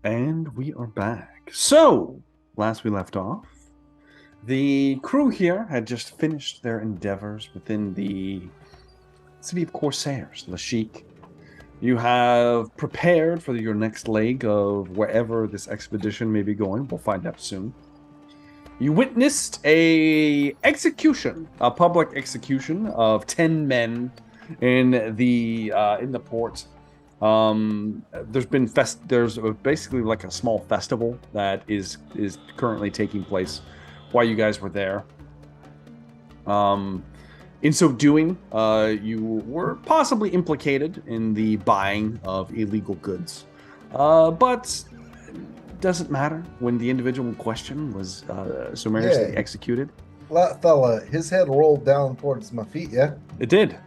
And we are back. So, last we left off, the crew here had just finished their endeavors within the city of Corsairs, Lashik. You have prepared for your next leg of wherever this expedition may be going. We'll find out soon. You witnessed a public execution of 10 men in the port. There's basically like a small festival that is currently taking place while you guys were there. In so doing, you were possibly implicated in the buying of illegal goods, but doesn't matter when the individual in question was summarily executed. That fella, his head rolled down towards my feet, yeah? It did.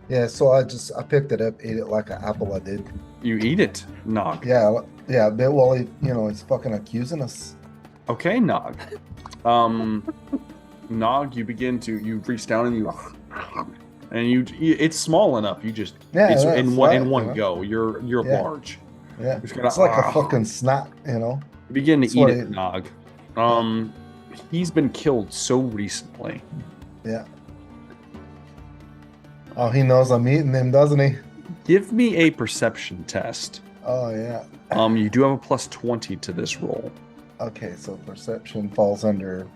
Yeah, so I picked it up, ate it like an apple I did. You eat it, Nog. Yeah, but well, he's fucking accusing us. Okay, Nog. Nog, you reach down and it's small enough. It's in one go. You're large. Yeah, it's like a fucking snap, You begin to eat it, Nog. He's been killed so recently. Yeah. Oh, he knows I'm eating him, doesn't he? Give me a perception test. Oh, yeah. You do have a plus 20 to this roll. Okay, so perception falls under...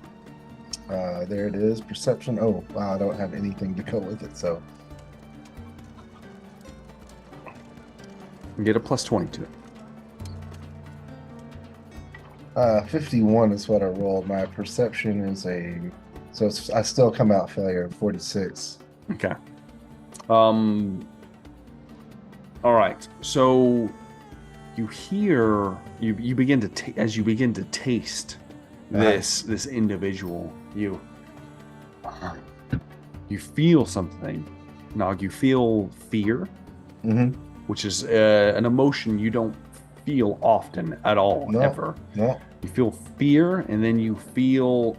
there it is, perception. Oh, wow, I don't have anything to go with it, so... You get a plus 20 to it. 51 is what I rolled. My perception is I still come out failure, 46. Okay. All right. So you begin to as you begin to taste this individual, you feel something. Nog, you feel fear, which is an emotion you don't feel often at all, ever. No. You feel fear, and then you feel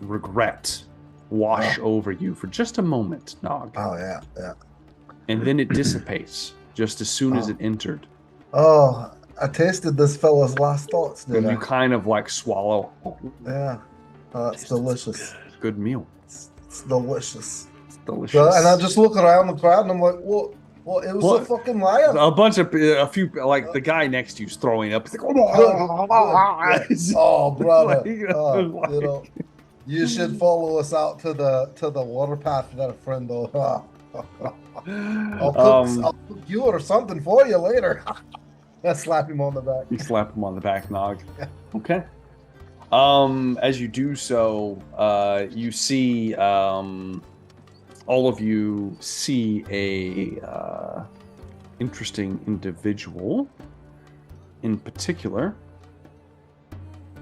regret wash over you for just a moment, Nog. Oh, yeah. And then it dissipates just as soon as it entered. Oh, I tasted this fella's last thoughts, didn't I? You kind of like swallow. Yeah. It's delicious. Good meal. It's delicious. It's delicious. And I just look around the crowd and I'm like, well, it was a fucking liar. A few, like the guy next to you's throwing up. He's like, oh, brother. You should follow us out to the water path there, friendo. I'll cook you or something for you later. I slap him on the back. You slap him on the back, Nog. Okay. As you do so, you see, all of you see a interesting individual. In particular,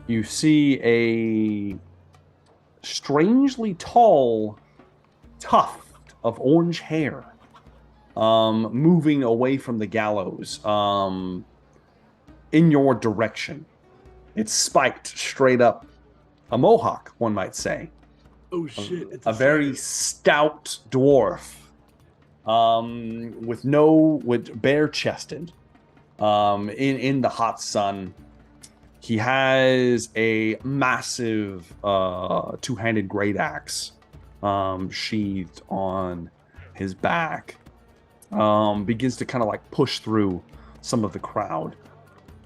you see a strangely tall tuft of orange hair moving away from the gallows in your direction. It's spiked straight up. A mohawk, one might say. Oh shit. It's a very stout dwarf with bare chested in the hot sun. He has a massive two-handed great axe sheathed on his back. Begins to kind of like push through some of the crowd.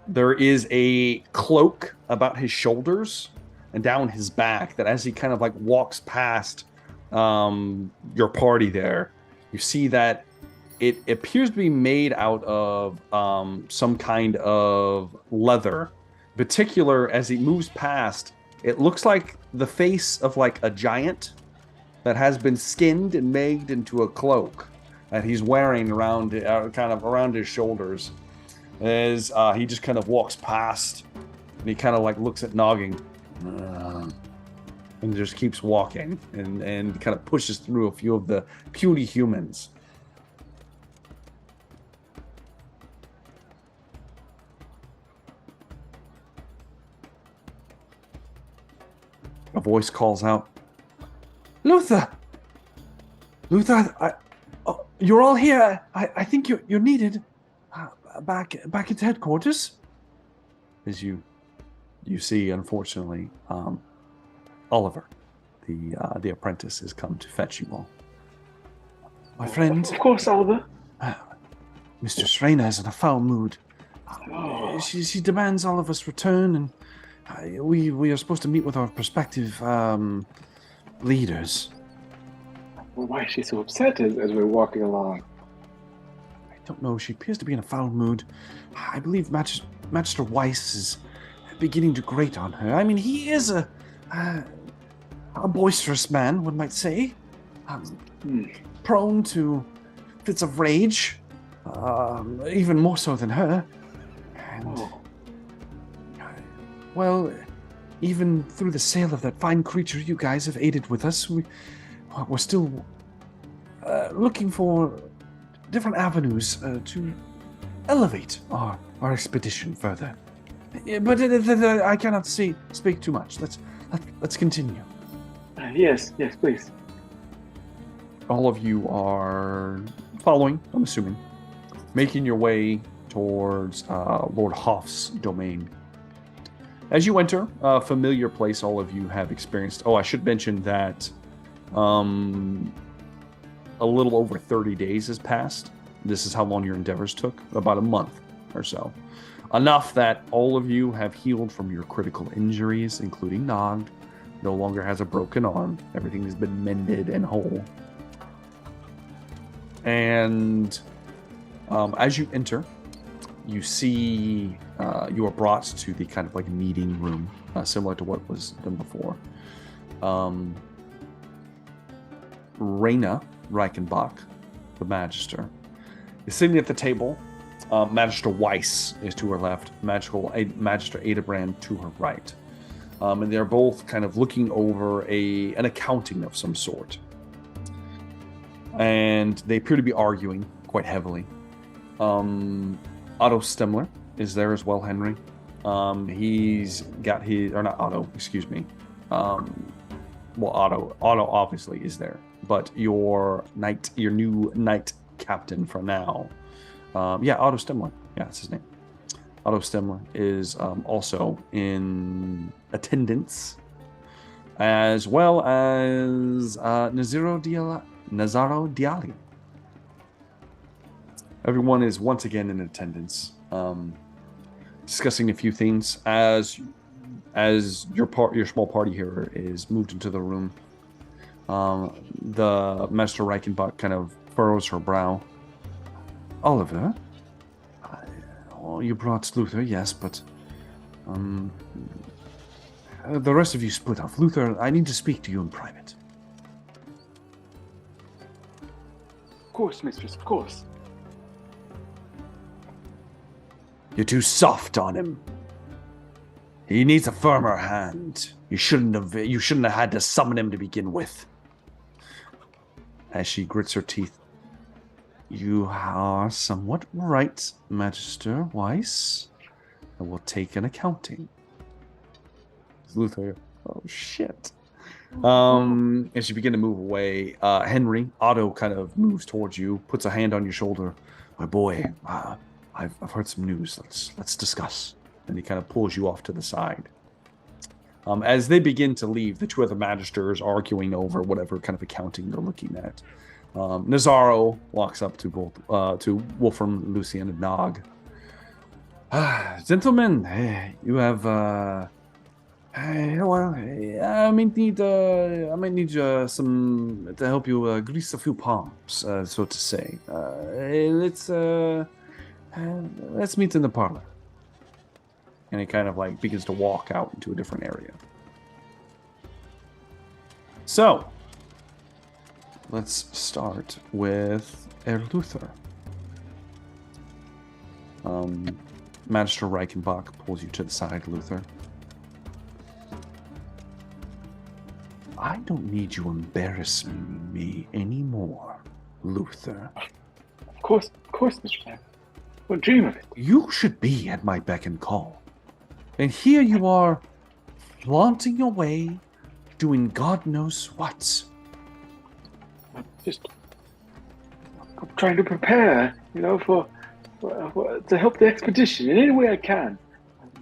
There is a cloak about his shoulders and down his back that as he kind of like walks past your party there, you see that it appears to be made out of some kind of leather. In particular, as he moves past, it looks like the face of like a giant that has been skinned and made into a cloak that he's wearing around kind of around his shoulders. As he just kind of walks past, and he kind of like looks at Nogging, and just keeps walking, and kind of pushes through a few of the puny humans. A voice calls out, Luther, you're all here. I think you're needed back at headquarters. as you see, unfortunately, Oliver, the apprentice, has come to fetch you all. My friend. Of course, Oliver. Mistress Reyna is in a foul mood. Oh. She demands all of us return, and we are supposed to meet with our prospective leaders. Well, why is she so upset as we're walking along? I don't know. She appears to be in a foul mood. I believe Magister Weiss is beginning to grate on her. I mean, he is a boisterous man, one might say. Prone to fits of rage, even more so than her. And, well, even through the sale of that fine creature you guys have aided with us, we're still looking for different avenues to elevate our expedition further. But I cannot speak too much. Let's continue. Yes, please. All of you are following, I'm assuming, making your way towards Lord Hoff's domain. As you enter a familiar place all of you have experienced. Oh, I should mention that a little over 30 days has passed. This is how long your endeavors took, about a month or so. Enough that all of you have healed from your critical injuries, including Nog. No longer has a broken arm. Everything has been mended and whole. And as you enter, you see you are brought to the kind of like meeting room, similar to what was done before. Reyna Reichenbach, the Magister, is sitting at the table. Magister Weiss is to her left, Magister Adebrand to her right. And they're both kind of looking over an accounting of some sort. And they appear to be arguing quite heavily. Otto Stemler is there as well, Henry. He's got his, or not Otto, excuse me. Otto obviously is there, but your new knight captain for now. Otto Stemler. Yeah, that's his name. Otto Stemler is also in attendance, as well as Nazaro Diali. Everyone is once again in attendance, discussing a few things as your small party here is moved into the room. The Master Reichenbach kind of furrows her brow. Oliver, you brought Luther, yes, but the rest of you split off. Luther, I need to speak to you in private. Of course, mistress, of course. You're too soft on him. He needs a firmer hand. You shouldn't have had to summon him to begin with. As she grits her teeth. You are somewhat right, Magister Weiss. I will take an accounting. Luther, oh shit. As you begin to move away, Henry, Otto kind of moves towards you, puts a hand on your shoulder. My boy, I've heard some news. Let's discuss. And he kind of pulls you off to the side. As they begin to leave, the two other magisters arguing over whatever kind of accounting they're looking at. Nazaro walks up to both to Wolfram, Lucian, and Nog. Gentlemen, you have I might need some to help you grease a few palms, so to say. Let's meet in the parlor. And he kind of like begins to walk out into a different area. So, let's start with Herr Luther. Magister Reichenbach pulls you to the side, Luther. I don't need you embarrassing me anymore, Luther. Of course, Mr. Sam. What dream of it? You should be at my beck and call. And here you are, flaunting your way, doing God knows what. I'm trying to prepare, for to help the expedition in any way I can.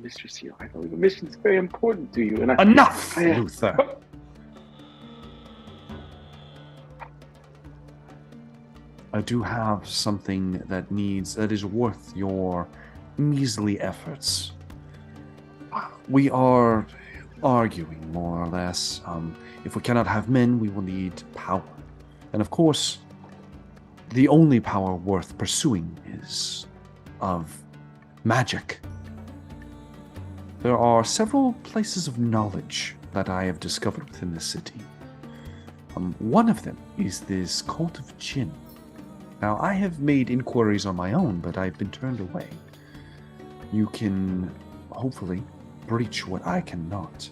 Mr. Seal, I know the mission is very important to you, and Enough, Luther. I do have something that is worth your measly efforts. We are arguing, more or less. If we cannot have men, we will need power. And of course, the only power worth pursuing is of magic. There are several places of knowledge that I have discovered within the city. One of them is this cult of Jinn. Now, I have made inquiries on my own, but I've been turned away. You can, hopefully, breach what I cannot.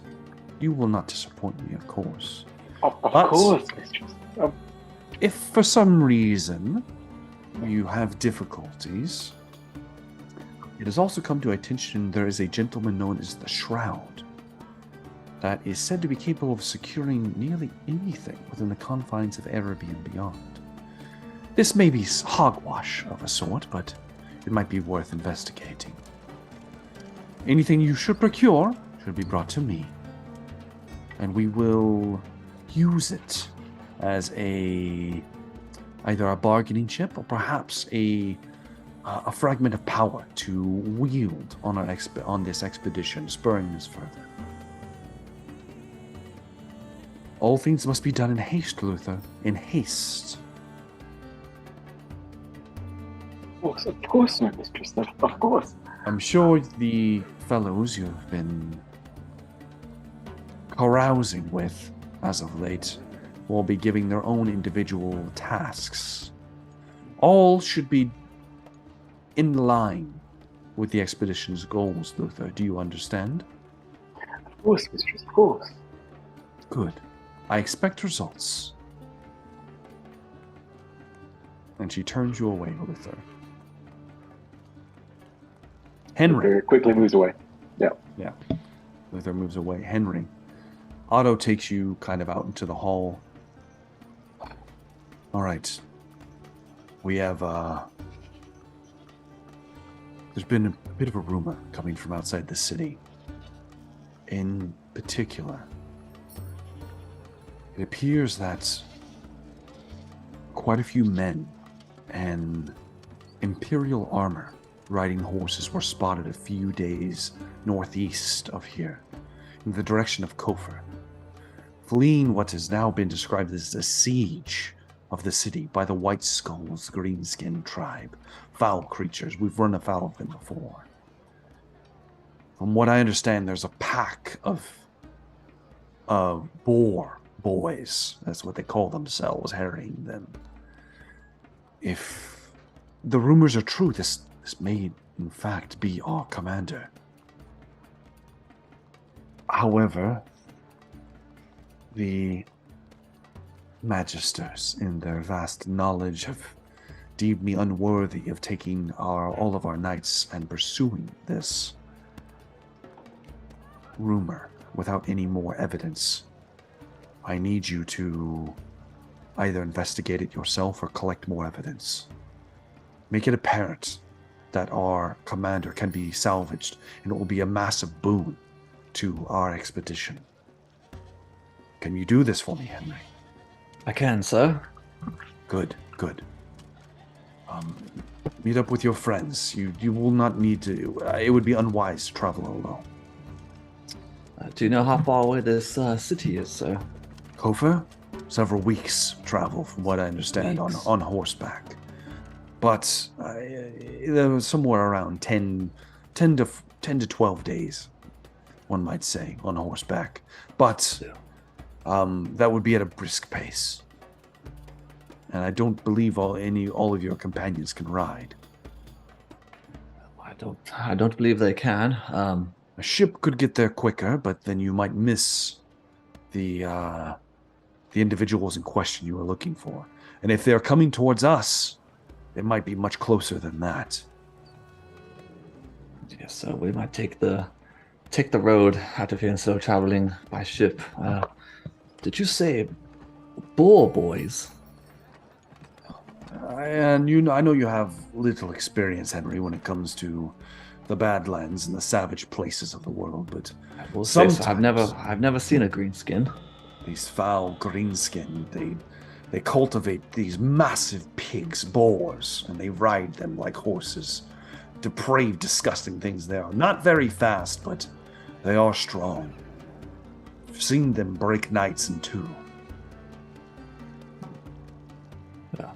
You will not disappoint me, of course. Of course, mistress. If for some reason you have difficulties, it has also come to attention there is a gentleman known as the Shroud that is said to be capable of securing nearly anything within the confines of Araby and beyond. This may be hogwash of a sort, but it might be worth investigating. Anything you should procure should be brought to me, and we will use it as either a bargaining chip or perhaps a fragment of power to wield on this expedition, spurring us further. All things must be done in haste, Luther. In haste. Of course, my mistress. Of course. I'm sure the fellows you've been carousing with as of late will be giving their own individual tasks. All should be in line with the expedition's goals, Luther. Do you understand? Of course, mistress, of course. Good. I expect results. And she turns you away, Luther. Henry. Very quickly moves away. Yeah. Yeah. Luther moves away. Henry. Otto takes you kind of out into the hall. All right. We have, there's been a bit of a rumor coming from outside the city. In particular, it appears that quite a few men and Imperial armor riding horses were spotted a few days northeast of here, in the direction of Kofar, fleeing what has now been described as the siege of the city by the White Skulls green-skinned tribe. Foul creatures. We've run afoul of them before. From what I understand, there's a pack of boar boys, that's what they call themselves, harrying them. If the rumors are true, this may in fact be our commander. However, the magisters, in their vast knowledge, have deemed me unworthy of taking all of our knights and pursuing this rumor without any more evidence. I need you to either investigate it yourself or collect more evidence. Make it apparent that our commander can be salvaged, and it will be a massive boon to our expedition. Can you do this for me, Henry? I can, sir. Good. Meet up with your friends. You will not need to. It would be unwise to travel alone. Do you know how far away this city is, sir? Kofar? Several weeks travel, from what I understand, on horseback. But there was somewhere around 10 to 12 days, one might say, on horseback. But that would be at a brisk pace. And I don't believe all of your companions can ride. I don't believe they can. A ship could get there quicker, but then you might miss the individuals in question you are looking for. And if they're coming towards us, it might be much closer than that. Yes, so we might take the road out of here instead of traveling by ship. Did you say boar boys? And I know you have little experience, Henry, when it comes to the Badlands and the savage places of the world, but I will say so. sometimes I've never seen a green skin. these foul greenskin, they cultivate these massive pigs, boars, and they ride them like horses. Depraved, disgusting things they are. Not very fast, but they are strong. I've seen them break knights in two. Yeah.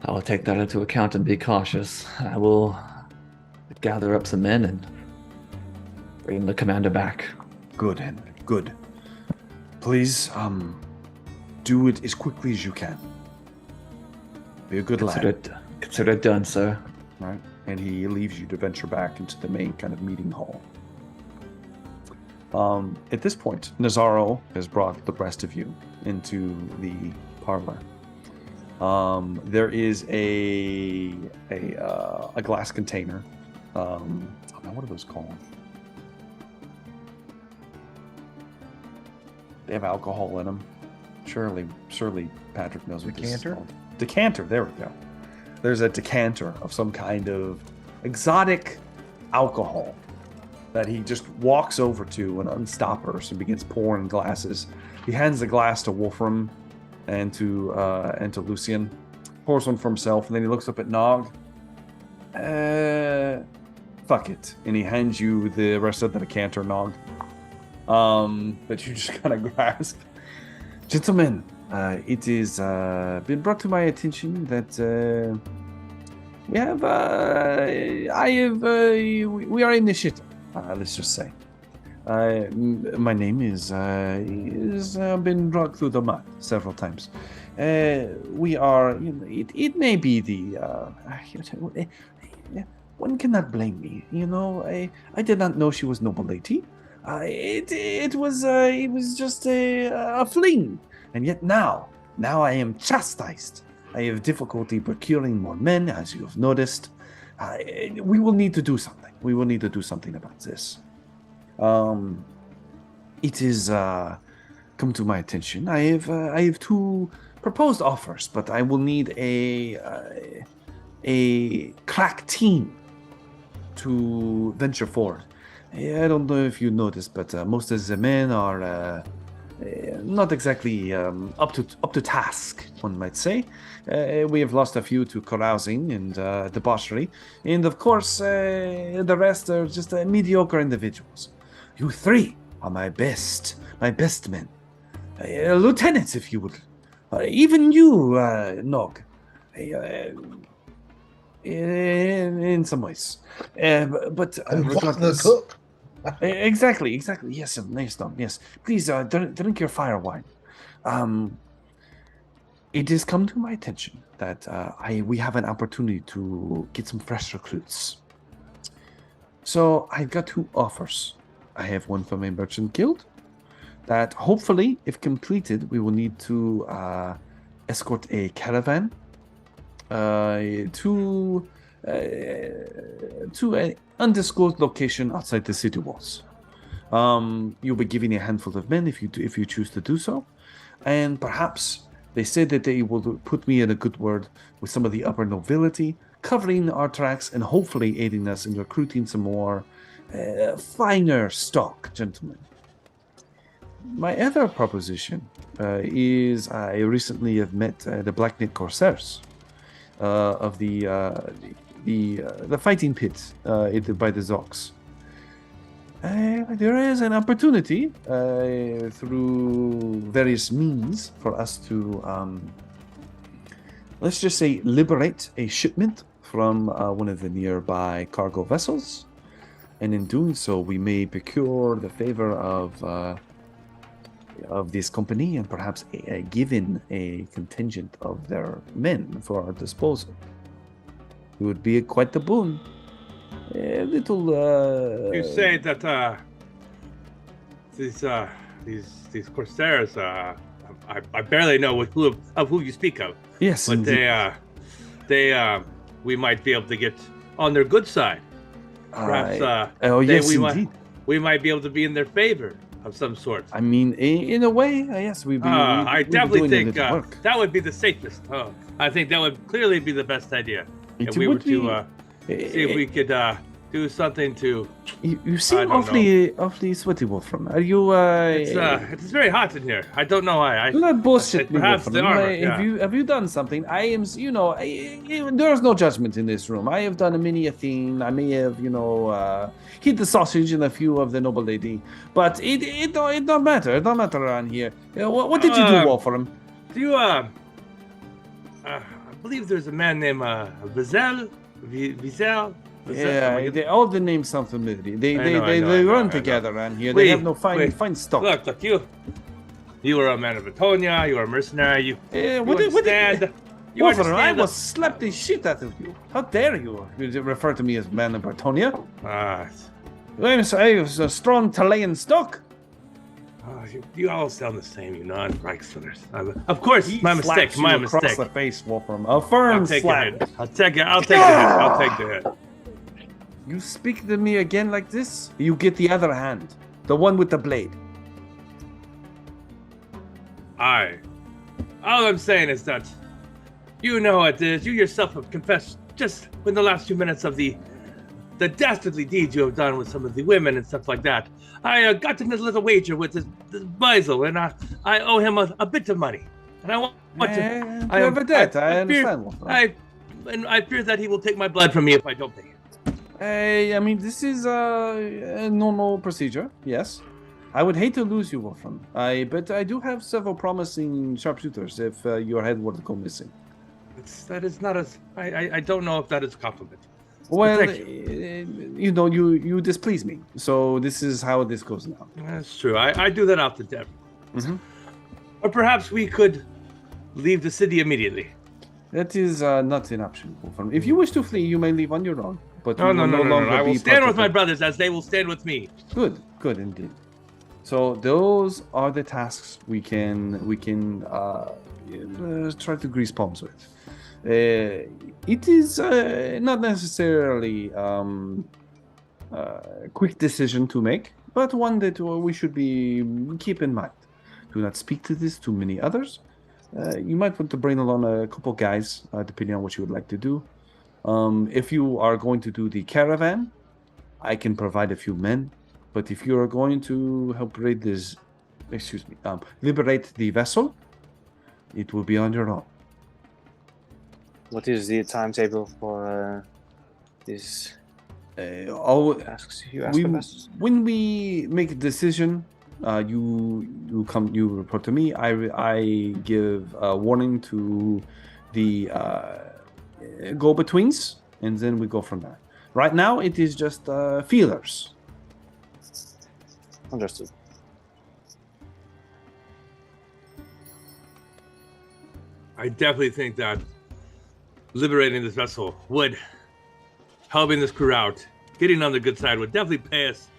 I will take that into account and be cautious. I will gather up some men and bring the commander back. Good, Henry, good. Please, do it as quickly as you can. Be a good lad. Consider it done, sir. Right? And he leaves you to venture back into the main kind of meeting hall. At this point, Nazaro has brought the rest of you into the parlor. There is a glass container. What are those called? They have alcohol in them. Surely Patrick knows what this is called. Decanter, there we go. There's a decanter of some kind of exotic alcohol that he just walks over to and unstoppers and begins pouring glasses. He hands the glass to Wolfram and to Lucian, pours one for himself, and then he looks up at Nog. Fuck it. And he hands you the rest of the decanter, Nog. That you just kind of grasp. Gentlemen, it is been brought to my attention that we are initiated. Let's just say, my name is been dragged through the mud several times. We are. It may be the. One cannot blame me. I did not know she was noble lady. It was just a fling. And yet now I am chastised. I have difficulty procuring more men, as you have noticed. We will need to do something. We will need to do something about this. It is come to my attention. I have two proposed offers, but I will need a crack team to venture forward. I don't know if you noticed, but most of the men are not exactly up to task, one might say. We have lost a few to carousing and debauchery, and of course the rest are just mediocre individuals. You three are my best men, lieutenants, if you would. Even you, Nog, in some ways. But the cook. Exactly. Yes, nice, Nog. Yes, please drink your fire wine. It has come to my attention that we have an opportunity to get some fresh recruits. So I've got two offers. I have one from a merchant guild that hopefully, if completed, we will need to escort a caravan to an undisclosed location outside the city walls. You'll be given a handful of men if you choose to do so, and perhaps they said that they will put me in a good word with some of the upper nobility, covering our tracks and hopefully aiding us in recruiting some more finer stock, gentlemen. My other proposition is I recently have met the Black Knit Corsairs of the fighting pit by the Zox. There is an opportunity through various means for us to, let's just say, liberate a shipment from one of the nearby cargo vessels, and in doing so, we may procure the favor of this company and perhaps given a contingent of their men for our disposal. It would be quite the boon. A little. You say that these corsairs. I barely know who you speak of. Yes, but indeed. they we might be able to get on their good side. Perhaps. Yes, indeed. We might be able to be in their favor of some sort. I mean, in a way, yes, we'd be. I definitely think work. that would be the safest. I think that would clearly be the best idea. It If we would were to see if we could do something to. You I seem don't awfully sweaty, Wolfram. Are you? It's very hot in here. I don't know why. Do not bullshit me, perhaps Wolfram. the armor. Yeah. Have you done something? I am, there is no judgment in this room. I have done many a thing. I may have, hit the sausage in a few of the noble lady, but it don't matter. It don't matter around here. What did you do, Wolfram? Do you I believe there's a man named Vizel. Yeah, all the names sound familiar. They I run know. together around here. Wait, they have no fine stock. Look, you were a man of Atonia. You were a mercenary. You Wolfram, I understand will slap the shit out of you. How dare you refer to me as man of Bretonia? I'm a strong Talayan stock. You all sound the same, you non-Reichslanders. Of course, He my mistake. slaps My you across mistake. the face, Wolfram. A firm I'll take slap. the hit. I'll take it. I'll take the hit. You speak to me again like this, you get the other hand. The one with the blade. All I'm saying is that you know it is. You yourself have confessed just in the last few minutes of the dastardly deeds you have done with some of the women and stuff like that. I got in this little wager with this Beisel, and I owe him a bit of money. And I want to. I have a debt. I understand. I fear that he will take my blood from me if I don't pay it. I mean, this is a normal procedure, yes. I would hate to lose you, Wolfram. But I do have several promising sharpshooters if your head were to go missing. That is not as... I don't know if that is a compliment. Well, you. you displease me. So this is how this goes now. That's true. I do that often, Deb. Mm-hmm. Or perhaps we could leave the city immediately. That is not an option, Wolfram. If you wish to flee, you may leave on your own. But No. I will stand with my brothers. brothers as they will stand with me. Good indeed. So those are the tasks we can try to grease palms with. It is not necessarily a quick decision to make, but one that we should keep in mind. Do not speak to this to many others. You might want to bring along a couple guys, depending on what you would like to do. If you are going to do the caravan, I can provide a few men. But if you are going to help liberate the vessel, it will be on your own. What is the timetable for these tasks you ask of us? When we make a decision, you report to me. I give a warning to the go-betweens, and then we go from there. Right now, it is just feelers. Understood. I definitely think that liberating this vessel would, helping this crew out, getting on the good side would definitely pay us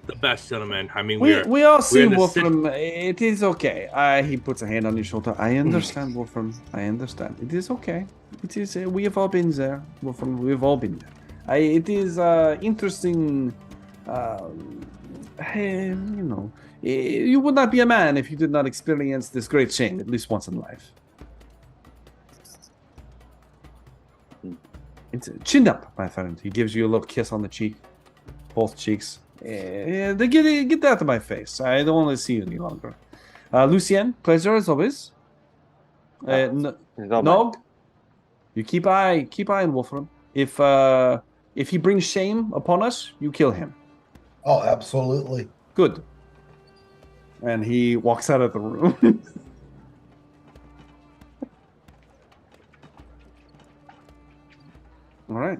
the best, gentlemen. I mean, we all see Wolfram. It is okay. He puts a hand on your shoulder. I understand, Wolfram. I understand. It is okay. It is. We have all been there, Wolfram. We have all been there. It is interesting. You would not be a man if you did not experience this great shame at least once in life. It's chin up, my friend. He gives you a little kiss on the cheek, both cheeks. Get that out of my face. I don't want to see you any longer. Lucien, pleasure as always. Nog, you keep eyeing Wolfram. If he brings shame upon us, you kill him. Oh, absolutely. Good. And he walks out of the room. All right.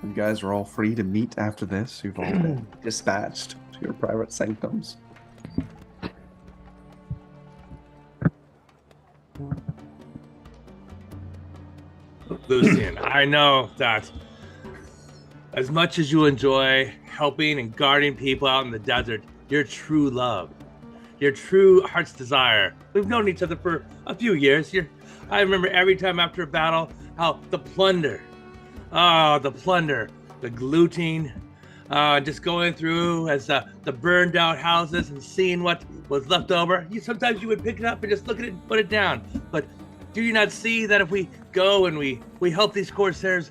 You guys are all free to meet after this. You've all been dispatched to your private sanctums. Lucian, I know that as much as you enjoy helping and guarding people out in the desert, your true love, your true heart's desire. We've known each other for a few years. I remember every time after a battle, how the plunder, the looting, just going through as the burned out houses and seeing what was left over. Sometimes you would pick it up and just look at it and put it down. But do you not see that if we go and we help these corsairs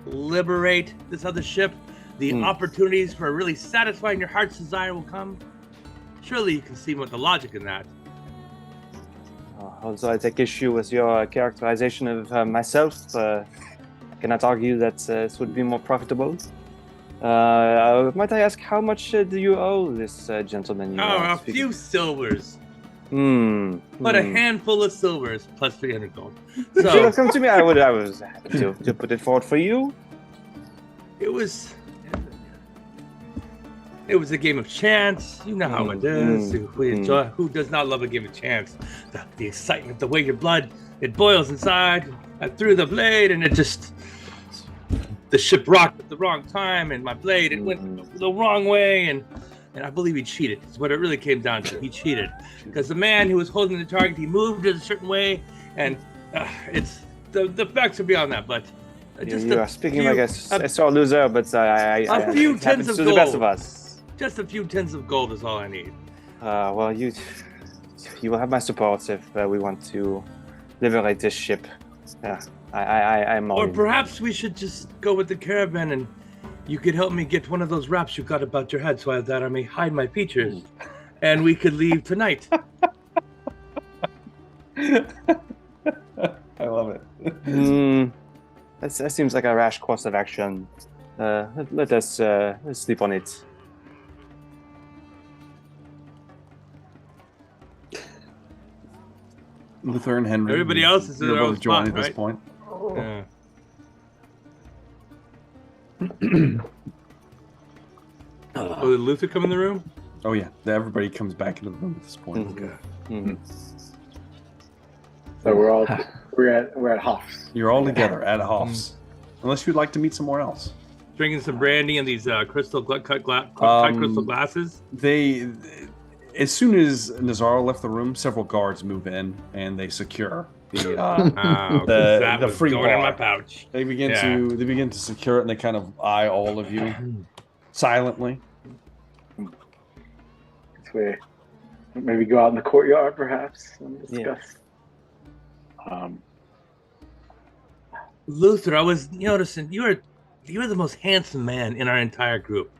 liberate this other ship, the opportunities for really satisfying your heart's desire will come. Surely you can see what the logic in that. Also, I take issue with your characterization of myself. I cannot argue that this would be more profitable. Might I ask, how much do you owe this gentleman? A few silvers. But a handful of silvers plus 300 gold. So, if you have come to me, I was happy to put it forward for you. It was a game of chance. You know how it is. We enjoy. Who does not love a game of chance? The excitement, the way your blood, it boils inside. I threw the blade and it just... The ship rocked at the wrong time, and my blade, it went the wrong way, and I believe he cheated. Is what it really came down to. He cheated because the man who was holding the target, he moved it a certain way, and it's the facts are beyond that. But just you are speaking like a sore loser, but a few tens of to gold. The best of us. Just a few tens of gold is all I need. Well, you will have my support if we want to liberate this ship. I'm all Or perhaps we should just go with the caravan, and you could help me get one of those wraps you got about your head, so that I may hide my features, and we could leave tonight. I love it. That seems like a rash course of action. Let us sleep on it. Luther and Henry. Everybody else is in their own joined spot, at this right? point. Yeah. Did Luther come in the room? Oh yeah, everybody comes back into the room at this point. Okay. So we're at Hoff's. You're all together at Hoff's, unless you'd like to meet somewhere else. Drinking some brandy in these crystal cut crystal glasses. As soon as Nazaro left the room, several guards move in and they secure the free going bar. in my pouch. They begin to secure it, and they kind of eye all of you silently. We maybe go out in the courtyard, perhaps, and discuss. Luther, I was noticing you're the most handsome man in our entire group.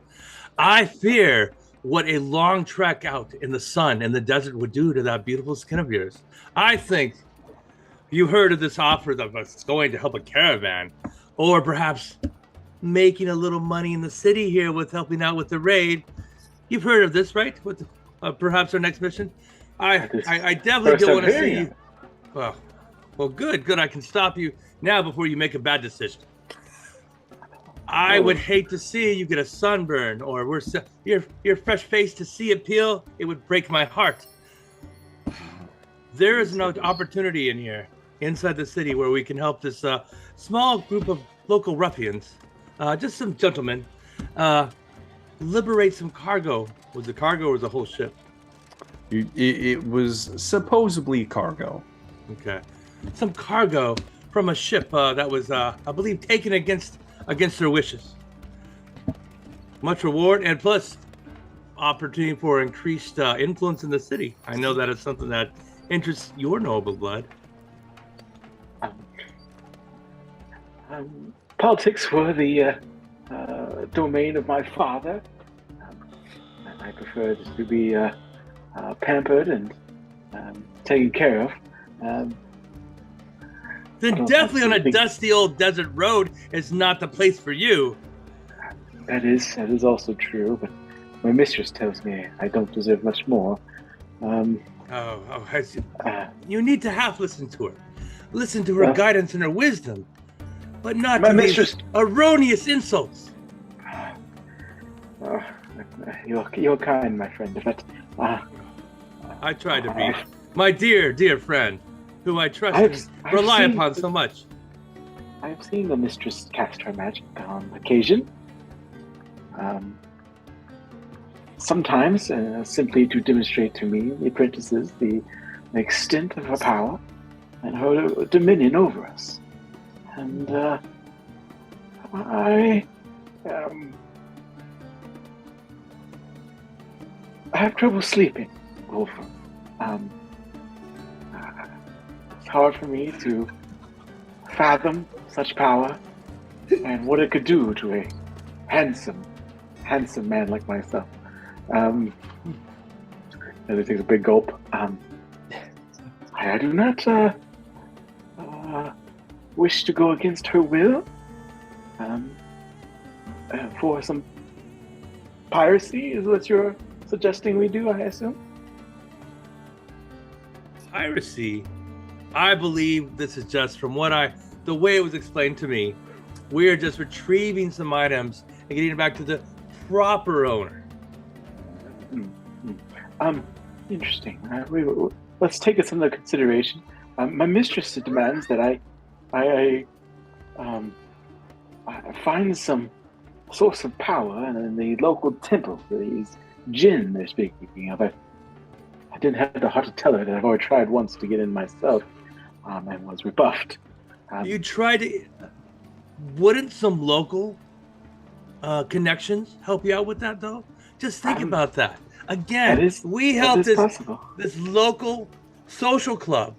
I fear what a long trek out in the sun and the desert would do to that beautiful skin of yours. I think you heard of this offer of us going to help a caravan, or perhaps making a little money in the city here with helping out with the raid. You've heard of this, right? With perhaps our next mission. I definitely don't want to see you. Well, good. I can stop you now before you make a bad decision. I would hate to see you get a sunburn or your fresh face to see it peel. It would break my heart. There is an opportunity in here, inside the city, where we can help this small group of local ruffians, just some gentlemen, liberate some cargo. Was it cargo or was the whole ship? It was supposedly cargo. Okay, some cargo from a ship that was, I believe, taken against their wishes. Much reward, and plus opportunity for increased influence in the city. I know that is something that interests your noble blood. Politics were the domain of my father. And I prefer just to be pampered and taken care of. Then definitely on a dusty old desert road is not the place for you. That is also true, but my mistress tells me I don't deserve much more. You need to listen to her. Listen to her guidance and her wisdom, but not my to mistress. These erroneous insults. You're kind, my friend, but I try to be. My dear friend, who I trust and rely upon so much. I have seen the mistress cast her magic on occasion. Sometimes simply to demonstrate to me, the apprentices, the extent of her power and her dominion over us. And I have trouble sleeping, Wolfram. It's hard for me to fathom such power. and what it could do to a handsome man like myself. He takes a big gulp. I do not wish to go against her will for some piracy is what you're suggesting we do, I assume? Piracy? I believe this is just from the way it was explained to me. We are just retrieving some items and getting it back to the proper owner. Interesting. Let's take this into consideration. My mistress demands that I find some source of power in the local temple for these jinn they're speaking of. I didn't have the heart to tell her that I've already tried once to get in myself and was rebuffed. You tried to... Wouldn't some local connections help you out with that, though? Just think about that. Again, we helped this local social club,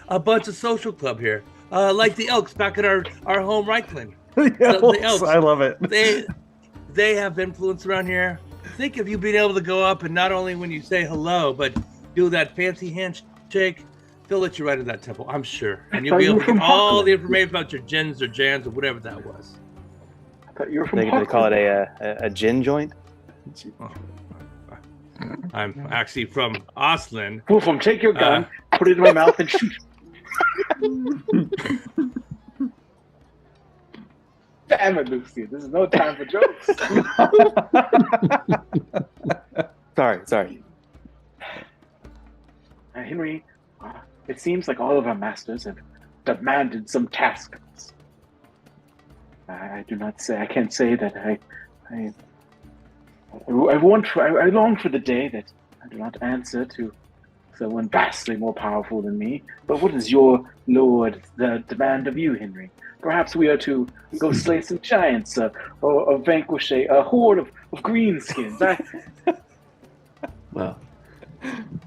a bunch of social club here, like the Elks back at our home Reichland. The Elks, I love it. They have influence around here. Think of you being able to go up and not only when you say hello, but do that fancy handshake. They'll let you right in that temple, I'm sure. And you'll be able to get all the information about your gins or jans or whatever that was. I thought you were from They call it a gin joint? I'm actually from Osland. Wolfram, take your gun, put it in my mouth, and shoot. Damn it, Lucy. This is no time for jokes. Sorry. Henry, it seems like all of our masters have demanded some task of us. I can't say that I long for the day that I do not answer to someone vastly more powerful than me. But what is your lord the demand of you, Henry? Perhaps we are to go slay some giants or vanquish a horde of greenskins. Well,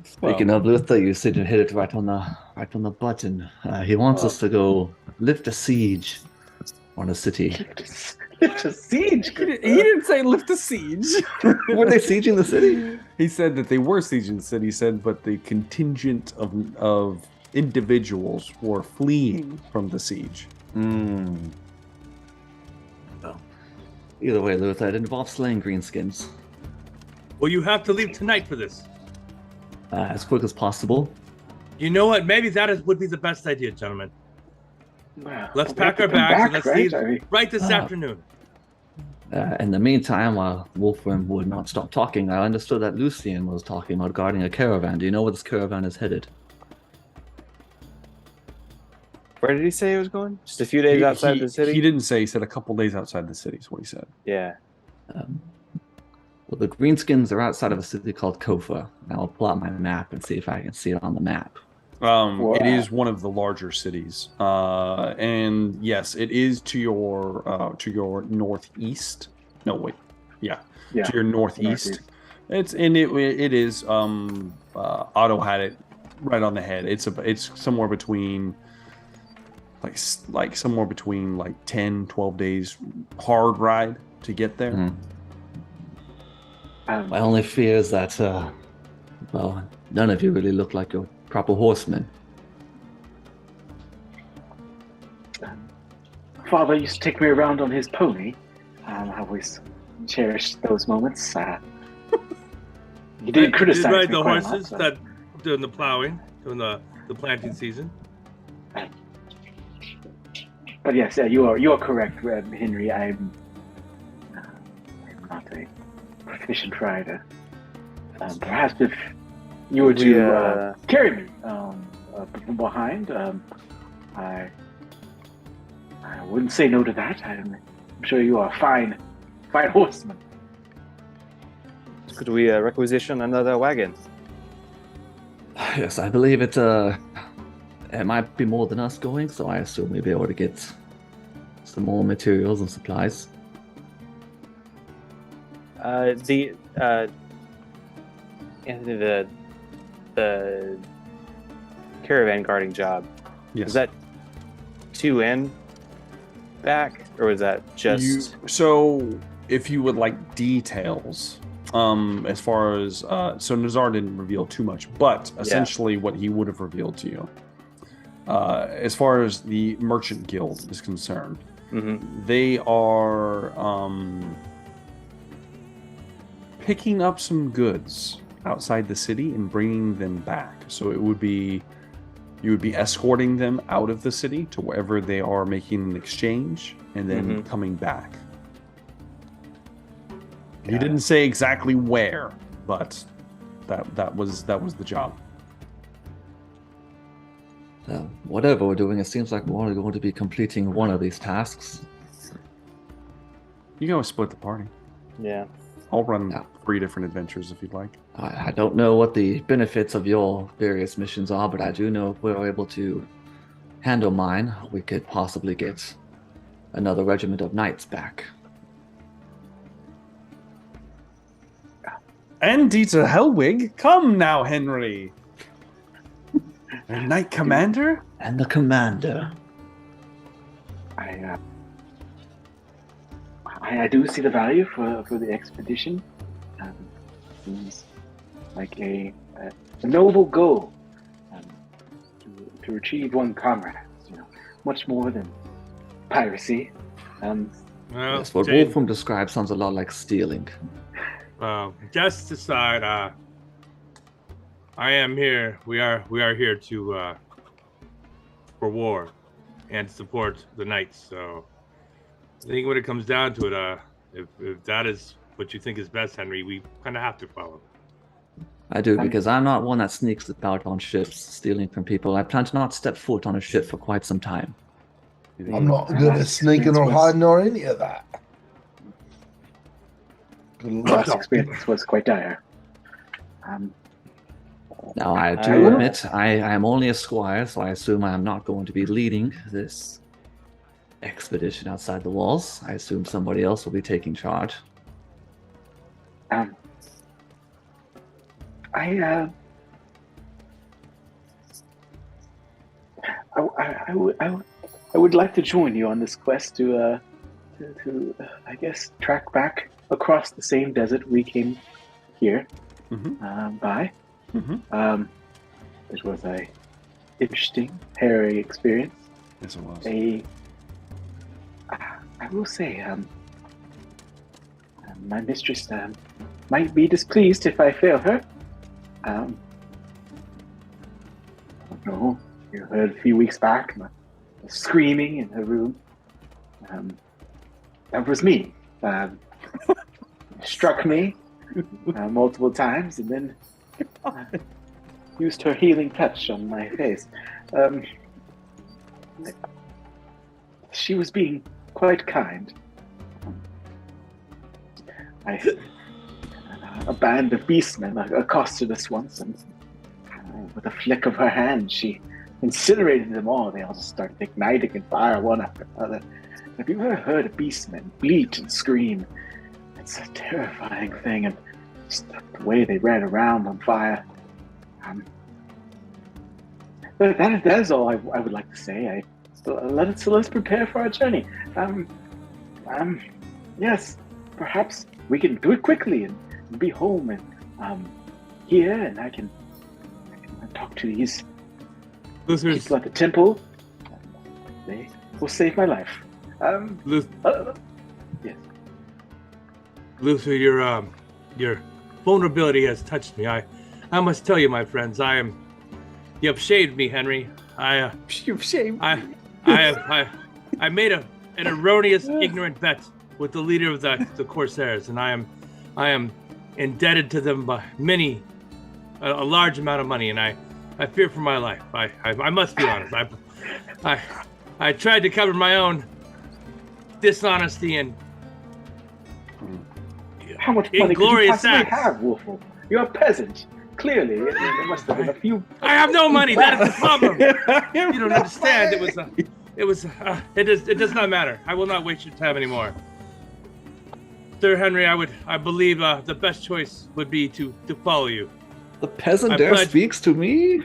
speaking of Luther, you said you hit it right on the button. He wants us to go lift a siege on a city. Lift a siege? He didn't say lift a siege. Were they sieging the city? He said that they were sieging the city. He said, but the contingent of individuals were fleeing from the siege. Well, either way, Luther, it involves slaying greenskins. Well, you have to leave tonight for this. As quick as possible. You know what? Maybe that would be the best idea, gentlemen. Well, Let's pack our bags and let's leave right this Ah. afternoon. In the meantime, while Wolfram would not stop talking, I understood that Lucian was talking about guarding a caravan. Do you know where this caravan is headed? Where did he say he was going? Just a few days outside the city? He didn't say. He said a couple days outside the city is what he said. Yeah. Well, the greenskins are outside of a city called Kofa. Now I'll pull out my map and see if I can see it on the map. It is one of the larger cities, and yes, it is to your northeast. No, wait, yeah. To your northeast. It is. Otto had it right on the head. It's somewhere between like somewhere between 10, 12 days hard ride to get there. Mm-hmm. My only fear is that, none of you really look like a proper horseman. Father used to take me around on his pony. I always cherished those moments. He didn't criticize Did you ride me the quite horses a lot, so. during the plowing, during the planting season? But yes, you are correct, Henry. I'm not a proficient rider. Perhaps if you were to carry me from behind, I wouldn't say no to that. I'm sure you are a fine horseman. Could we requisition another wagon? Yes, I believe it might be more than us going, so I assume we'll be able to get some more materials and supplies. The caravan guarding job. Yes. Is that 2N? back, or is that just? So if you would like details, as far as so Nazar didn't reveal too much, but essentially what he would have revealed to you, as far as the Merchant Guild is concerned, they are picking up some goods outside the city and bringing them back. So it would be, you would be escorting them out of the city to wherever they are making an exchange, and then coming back. You didn't say exactly where, but that was the job. Whatever we're doing, it seems like we're only going to be completing one of these tasks. You can always split the party. Yeah. I'll run 3 different adventures if you'd like. I don't know what the benefits of your various missions are, but I do know if we're able to handle mine, we could possibly get another regiment of knights back. And Dieter Helwig, come now, Henry. The Knight Commander? And the commander. I do see the value for the expedition. Seems like a noble goal to achieve one comrade. Much more than piracy. Well, Yes, what Jane, Wolfram described sounds a lot like stealing. just aside, I am here. We are here to for war and support the knights. So I think when it comes down to it, if that is what you think is best, Henry, we kind of have to follow. I do, because I'm not one that sneaks about on ships, stealing from people. I plan to not step foot on a ship for quite some time. I'm not good at sneaking or hiding or any of that. Last experience was quite dire. Now, I do admit I am only a squire, so I assume I am not going to be leading this expedition outside the walls. I assume somebody else will be taking charge. I would like to join you on this quest to I guess track back across the same desert we came here by. It was a interesting, hairy experience. Yes, it was. I will say, my mistress might be displeased if I fail her. I don't know. You heard a few weeks back, screaming in her room. That was me. Struck me multiple times, and then used her healing touch on my face. She was being quite kind. A band of beastmen accosted us once, and with a flick of her hand, she incinerated them all. They all just started igniting and fire one after another. Have you ever heard a beastman bleat and scream? It's a terrifying thing, and just the way they ran around on fire. But that is all I would like to say. Let's prepare for our journey. Yes, perhaps we can do it quickly and be home and here, and I can talk to these people at the temple. They will save my life. Yes. Luther, your vulnerability has touched me. I must tell you, my friends, you have shaved me, Henry. You've shaved me. I made an erroneous, ignorant bet with the leader of the Corsairs, and I am indebted to them by a large amount of money, and I fear for my life. I must be honest. I tried to cover my own dishonesty and how much money could you possibly have, Wolfram? You're a peasant. Clearly, there must have been a few. I have no money. That is the problem. You don't understand. It does not matter. I will not waste your time anymore. Sir Henry, I believe the best choice would be to follow you. The peasant speaks to me?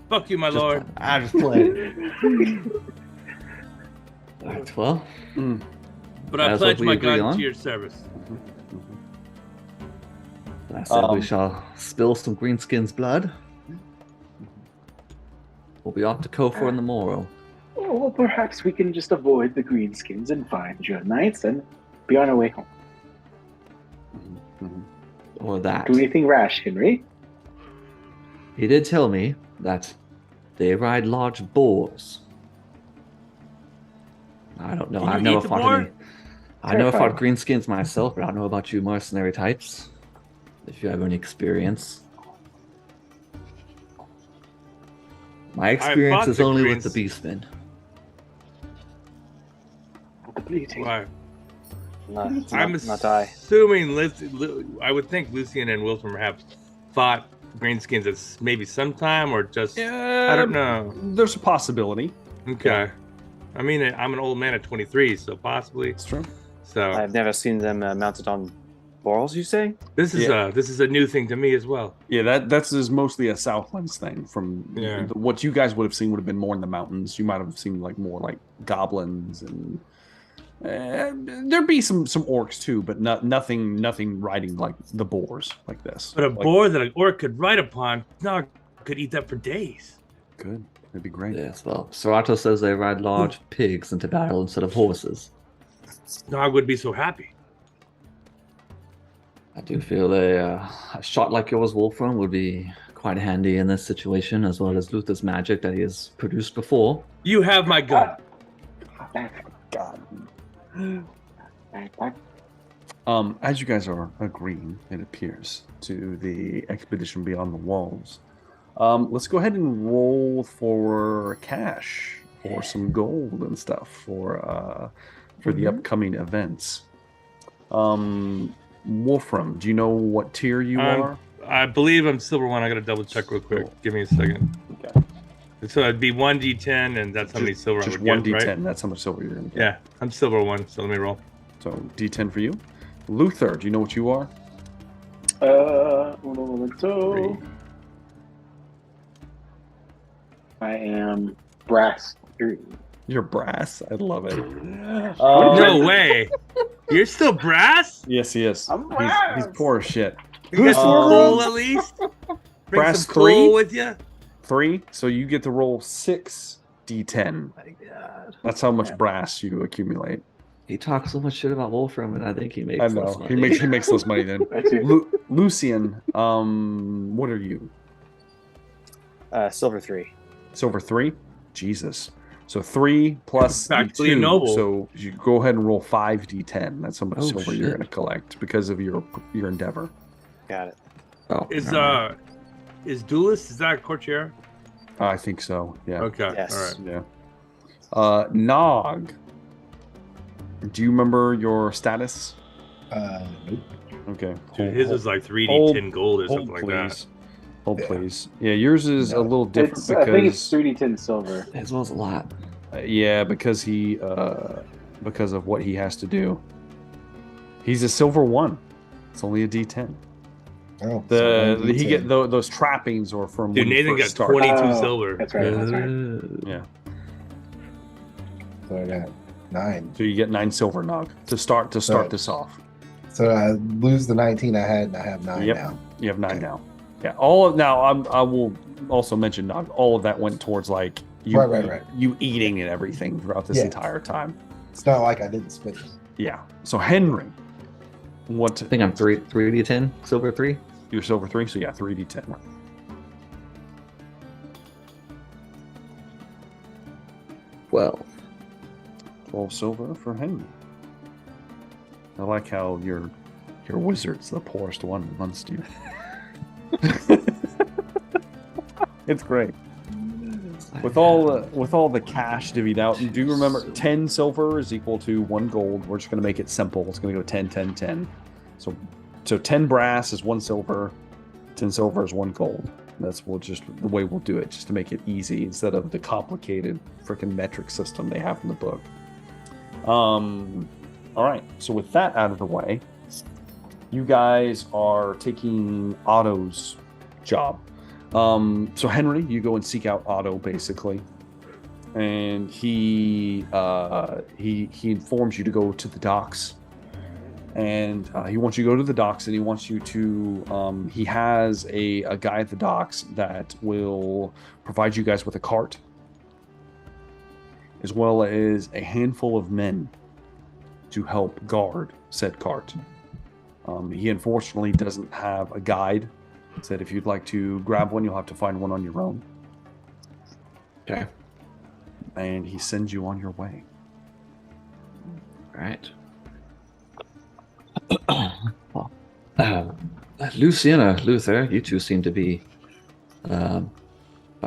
Fuck you, my lord. I just played. Right, well, But I That's pledge what we my agree gun on. to your service. I said we Um, shall spill some greenskins' blood. We'll be off to Kofor in the morrow. Well, perhaps we can just avoid the greenskins and find your knights and be on our way home. Or that. Do anything rash, Henry? He did tell me that they ride large boars. I don't know. Can I've you never eat the fought boar? any. I never fought Terrifying. greenskins myself, but I don't know about you mercenary types. If you have any experience. My experience fought is the only with the greens- beastmen. The bleeding. Why? I'm not I. assuming I would think Lucian and Wilson have fought greenskins at maybe sometime or just I don't know. There's a possibility. Okay. I mean, I'm an old man at 23, so possibly. It's true. So I've never seen them mounted on boars, you say? this is a new thing to me as well. Yeah, that's is mostly a Southlands thing. From Yeah. what you guys would have seen would have been more in the mountains. You might have seen like more like goblins and there'd be some orcs too, but nothing riding like the boars like this. But a Like, boar that an orc could ride upon, no, could eat that for days. good. That'd be great. Yes, well, Serato says they ride large pigs into battle instead of horses. Nog would be so happy. I do feel a shot like yours, Wolfram, would be quite handy in this situation, as well as Luther's magic that he has produced before. You have my gun. God. Back. As you guys are agreeing, it appears, to the expedition beyond the walls, let's go ahead and roll for cash or some gold and stuff for the upcoming events. Wolfram, do you know what tier you are? I believe I'm silver one. I gotta double check real quick. Cool. Give me a second. Okay. So it'd be 1d10, and that's how many silver I Just would one get, D10. right? That's how much silver you're gonna get. Yeah, I'm silver one. So let me roll. So D10 for you. Luther, do you know what you are? Un momento. 3. I am brass 3. You're brass. I love it. No way. You're still brass? Yes, he is. I'm He's brass. poor as shit. You got some Um, coal at least? Bring brass some coal 3? with you? 3. So you get to roll 6 D10. My God. That's how much brass you accumulate. He talks so much shit about Wolfram, and I think he makes I less know. money. He makes less money then. I do. Lucian, what are you? Silver 3. Silver 3? Jesus. So 3 plus Practically a 2. noble. So you go ahead and roll 5 D10. That's how much Oh, silver you're shit. going to collect because of your endeavor. Got it. Oh, Is never mind. Duelist, is that a courtier? I think so. Yeah. Okay. Yes. All right. Yeah. Nog. Do you remember your status? Nope. Okay. Dude, his is like 3d hold- 10 gold or Hold, something like please. Hold, Yeah. please. Yeah, yours is a little different It's, I think it's because 3d10 silver. His was a lot. yeah, because he because of what he has to do. He's a silver 1. It's only a D10. Oh, He get those trappings or from that. Dude, when you Nathan got first start. 22 Oh, silver. That's right. That's right. Yeah. So I got 9. So you get 9 silver, Nog, to start Right. this off. So I lose the 19 I had, and I have 9 Yep. now. You have 9 Okay. now. Yeah. I will also mention, Nog, all of that went towards like you, Right. you eating and everything throughout this Yeah. entire time. It's not like I didn't spend it. Yeah. So Henry, what? I think I'm 3d10, silver 3. You're silver 3, so yeah, 3d10. 12. 12 silver for Henry. I like how your wizard's the poorest one amongst you. It's great. With all the cash divvied out, do you remember 10 silver is equal to 1 gold? We're just going to make it simple. It's going to go 10, 10, 10. So 10 brass is 1 silver, 10 silver is 1 gold. That's just the way we'll do it, just to make it easy instead of the complicated freaking metric system they have in the book. All right. So with that out of the way, you guys are taking Otto's job. So Henry, you go and seek out Otto, basically. and he informs you to go to the docks. And he wants you to go to the docks, and he wants you to. He has a guy at the docks that will provide you guys with a cart, as well as a handful of men to help guard said cart. He unfortunately doesn't have a guide. Said if you'd like to grab one, you'll have to find one on your own. Okay. And he sends you on your way. All right. Well, Luciana, Luther, you two seem to be, I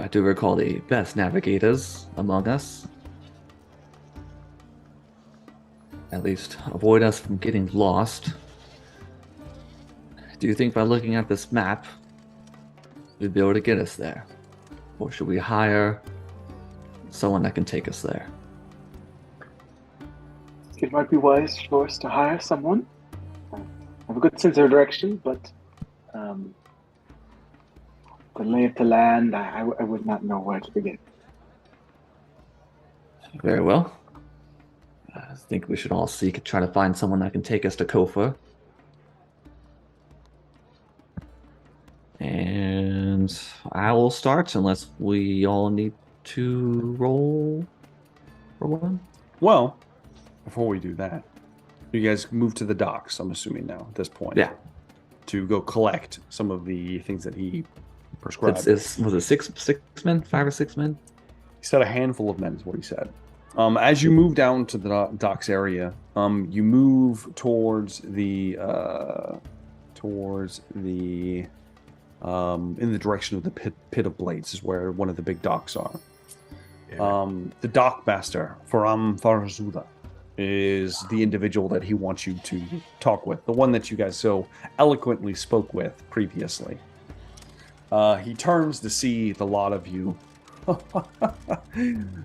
do recall, the best navigators among us. At least avoid us from getting lost. Do you think by looking at this map, we'd be able to get us there? Or should we hire someone that can take us there? It might be wise for us to hire someone. I have a good sense of direction, but the lay of the land, I would not know where to begin. Very well. I think we should all try to find someone that can take us to Kofa. And I will start unless we all need to roll for one. Well, before we do that, you guys move to the docks, I'm assuming now at this point. Yeah. To go collect some of the things that he prescribed. Was it six men? 5 or 6 men? He said a handful of men is what he said. As you move down to the docks area, you move towards the in the direction of the pit of blades is where one of the big docks are. Yeah. The dockmaster, Faram Farazuda, is the individual that he wants you to talk with, the one that you guys so eloquently spoke with previously. He turns to see the lot of you.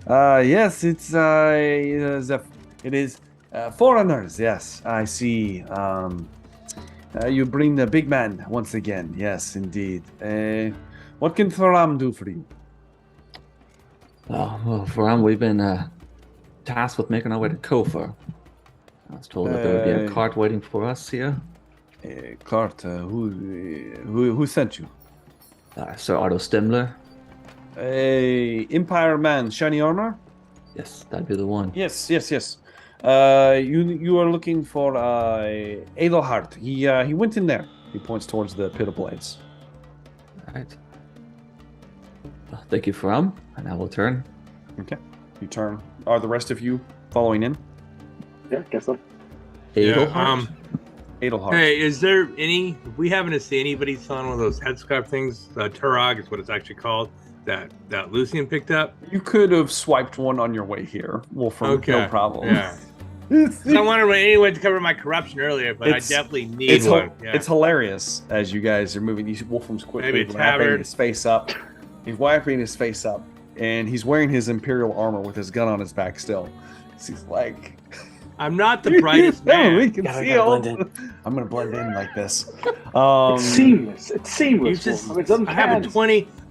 Yes, it is foreigners. Yes, I see. You bring the big man once again. Yes, indeed. What can Faram do for you? Well, Faram, we've been tasked with making our way to Kofa. I was told that there would be a cart waiting for us here. Cart? Who sent you? Sir Otto Stemler. Empire man, shiny armor? Yes, that'd be the one. Yes. You are looking for Edelhart. He went in there. He points towards the pit of blades. All right. Well, thank you, Faram, and I will turn. Okay. You turn. Are the rest of you following in? Yeah, guess so. Edelhart. Edelhart. Hey, is there any? We happen to see anybody selling one of those headscarf things. Turog is what it's actually called. That Lucian picked up. You could have swiped one on your way here, Wolfram. Okay. No problem. Yeah. I wanted anyway to cover my corruption earlier, but I definitely need one. It's hilarious as you guys are moving. You see Wolfram's quickly wrapping his face up. He's wiping his face up, and he's wearing his Imperial armor with his gun on his back still. He's like, I'm not the brightest man. We can see I'm gonna blend in like this. It's seamless. It's seamless. I have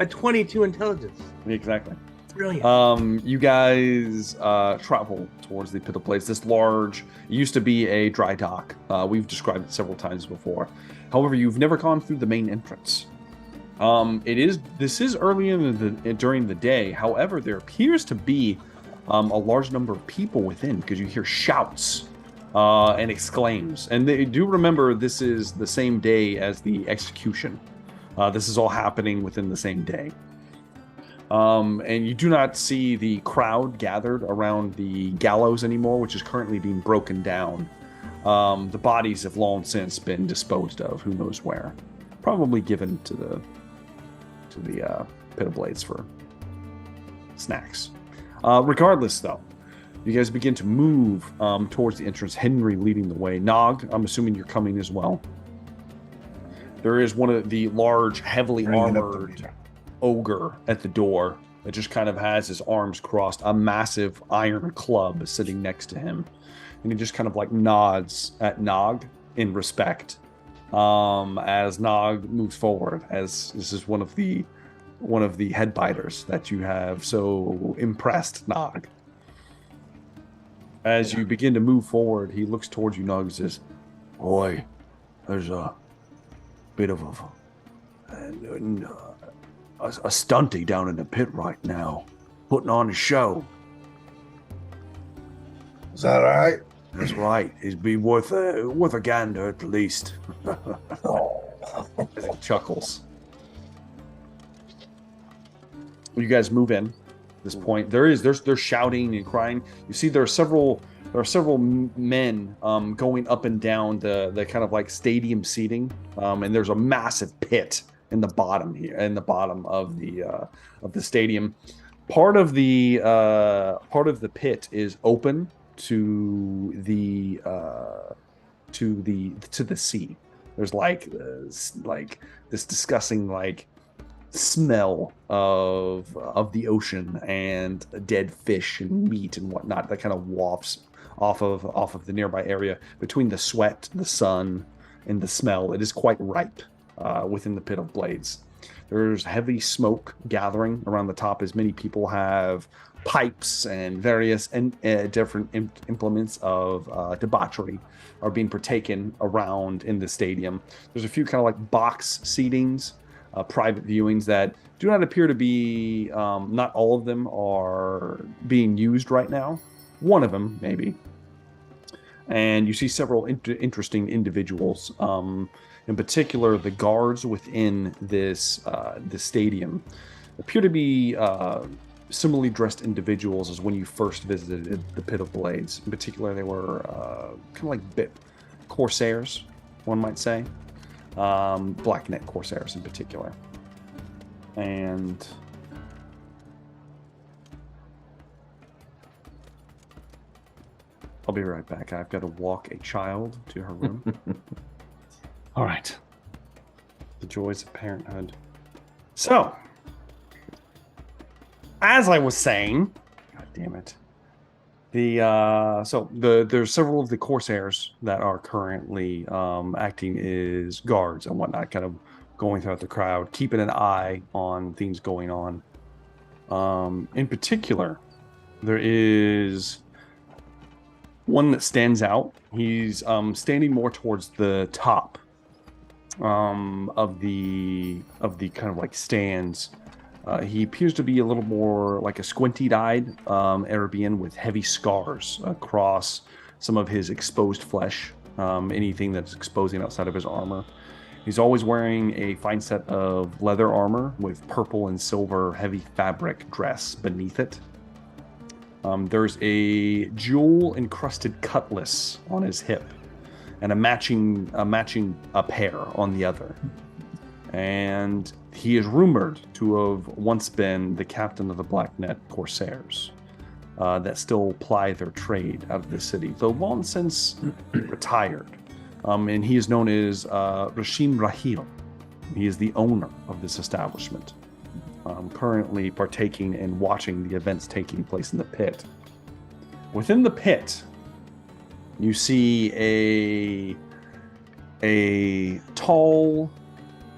a 22 intelligence. Exactly. Brilliant. You guys travel towards the pit of blades. This large, it used to be a dry dock. We've described it several times before. However, you've never gone through the main entrance. This is early during the day. However, there appears to be a large number of people within because you hear shouts and exclaims. And they do remember this is the same day as the execution. This is all happening within the same day. And you do not see the crowd gathered around the gallows anymore, which is currently being broken down. The bodies have long since been disposed of, who knows where. Probably given to the pit of blades for snacks. Regardless, though, you guys begin to move towards the entrance, Henry leading the way. Nog, I'm assuming you're coming as well. There is one of the large, heavily armored ogre at the door that just kind of has his arms crossed, a massive iron club sitting next to him. And he just kind of like nods at Nog in respect as Nog moves forward, as this is one of the head biters that you have so impressed, Nog. As you begin to move forward, he looks towards you, Nog, and says, "Boy, there's a bit of a stunty down in the pit right now, putting on a show." Is that right? That's right. It'd be worth a gander at least. As he chuckles. You guys move in. At this point, they're shouting and crying. You see, there are several men going up and down the kind of like stadium seating, and there's a massive pit in the bottom here, in the bottom of the stadium. Part of the pit is open to the sea. There's like this disgusting like smell of the ocean and dead fish and meat and whatnot that kind of wafts off of the nearby area. Between the sweat, the sun, and the smell, it is quite ripe within the Pit of Blades. There's heavy smoke gathering around the top as many people have pipes and various different implements of debauchery are being partaken around in the stadium. There's a few kind of like box seatings, private viewings that do not appear to be, not all of them are being used right now. One of them, maybe. And you see several interesting individuals. In particular, the guards within this stadium appear to be similarly dressed individuals as when you first visited the Pit of Blades. In particular, they were kind of like corsairs, one might say. Blacknet corsairs in particular. And I'll be right back. I've got to walk a child to her room. All right. The joys of parenthood. So, as I was saying, God damn it. There's several of the corsairs that are currently acting as guards and whatnot, kind of going throughout the crowd, keeping an eye on things going on. In particular, there is one that stands out. He's standing more towards the top of the kind of like stands. He appears to be a little more like a squinty-eyed Arabian with heavy scars across some of his exposed flesh, anything that's exposing outside of his armor. He's always wearing a fine set of leather armor with purple and silver heavy fabric dress beneath it. There's a jewel-encrusted cutlass on his hip and a matching pair on the other. And he is rumored to have once been the captain of the Blacknet Corsairs that still ply their trade out of the city, though long since retired. And he is known as Rashim Rahil. He is the owner of this establishment, currently partaking and watching the events taking place in the pit. Within the pit, you see a tall,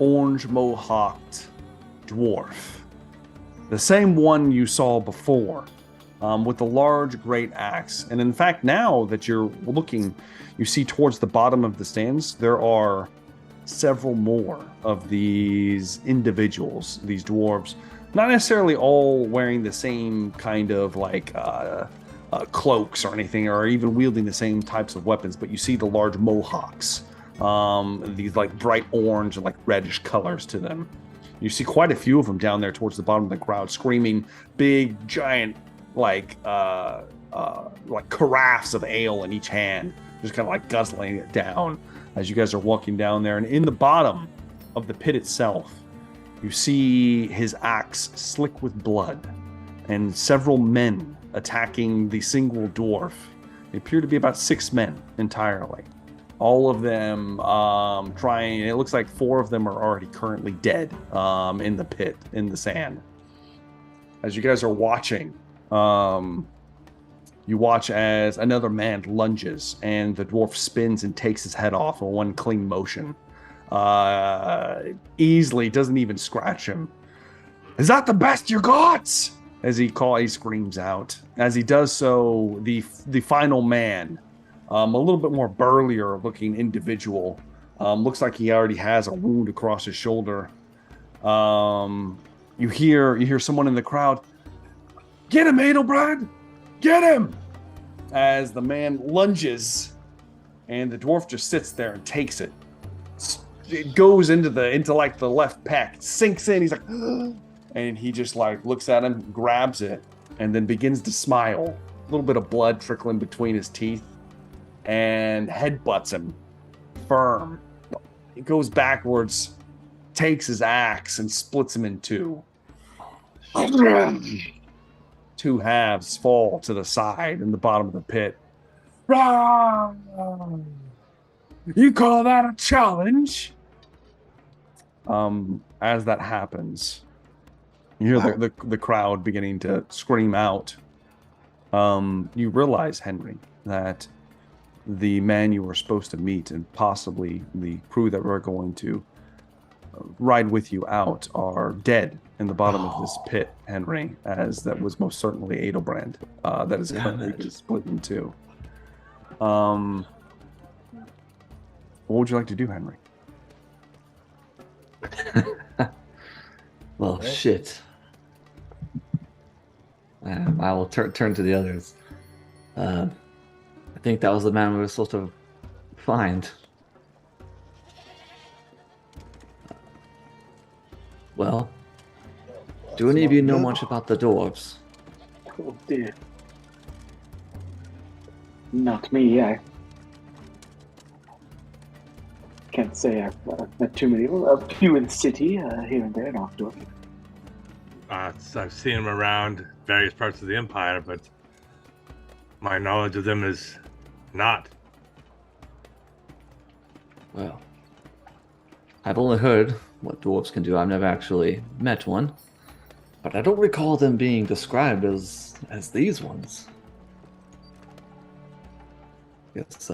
orange mohawked dwarf, the same one you saw before, with a large great axe. And in fact, now that you're looking, you see towards the bottom of the stands, there are several more of these individuals, these dwarves, not necessarily all wearing the same kind of like cloaks or anything, or even wielding the same types of weapons, but you see the large mohawks, these like bright orange and like reddish colors to them. You see quite a few of them down there towards the bottom of the crowd, screaming big, giant, like carafes of ale in each hand, just kind of like guzzling it down as you guys are walking down there. And in the bottom of the pit itself, you see his axe slick with blood and several men attacking the single dwarf. They appear to be about 6 men entirely. All of them trying, it looks like 4 of them are already currently dead in the pit, in the sand. As you guys are watching, you watch as another man lunges and the dwarf spins and takes his head off in one clean motion. Easily, doesn't even scratch him. Is that the best you got? As he screams out. As he does so, the final man, a little bit more burlier looking individual, looks like he already has a wound across his shoulder. You hear someone in the crowd, "Get him, Adelbrand! Get him!" As the man lunges, and the dwarf just sits there and takes it. It goes into like the left pec, sinks in. He's like, and he just like looks at him, grabs it, and then begins to smile. A little bit of blood trickling between his teeth, and headbutts him firm. He goes backwards, takes his axe, and splits him in two. Two halves fall to the side in the bottom of the pit. You call that a challenge? As that happens, you hear the crowd beginning to scream out. You realize, Henry, that the man you were supposed to meet and possibly the crew that were going to ride with you out are dead in the bottom of this pit, Henry, as that was most certainly Adelbrand. That is currently been split in two. What would you like to do, Henry? Well, shit. I will turn to the others. I think that was the man we were supposed to find. Well, do any of you know much about the dwarves? Oh dear. Not me. I can't say I've met too many. A few in the city, here and there in Octorp. I've seen them around various parts of the Empire, but my knowledge of them is not. Well, I've only heard what dwarves can do. I've never actually met one, but I don't recall them being described as these ones. Guess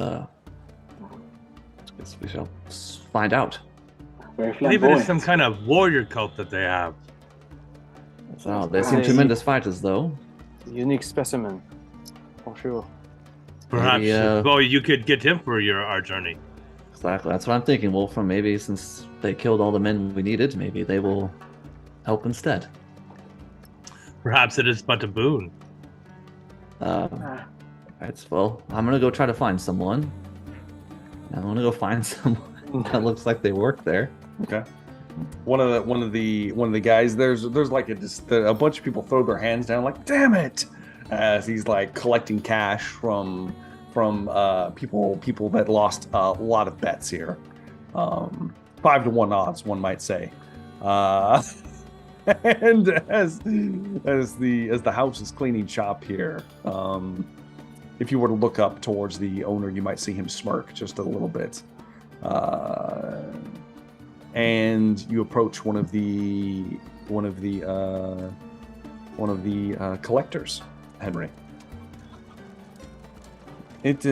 we shall find out. Very I believe it is flamboyant. some kind of warrior cult that they have. So they seem tremendous fighters, though. Unique specimen, for sure. Perhaps, Maybe, you could get him for our journey. Exactly, that's what I'm thinking, Wolfram. Maybe since they killed all the men we needed, maybe they will help instead. Perhaps it is but a boon. Alright, well, I'm gonna go try to find someone. I'm gonna go find someone that looks like they work there. Okay. One of the guys. There's like a bunch of people throw their hands down like, damn it, as he's like collecting cash from people that lost a lot of bets here. 5-1 odds, one might say. And as the house is cleaning shop here, if you were to look up towards the owner, you might see him smirk just a little bit. And you approach one of the collectors, Henry. Did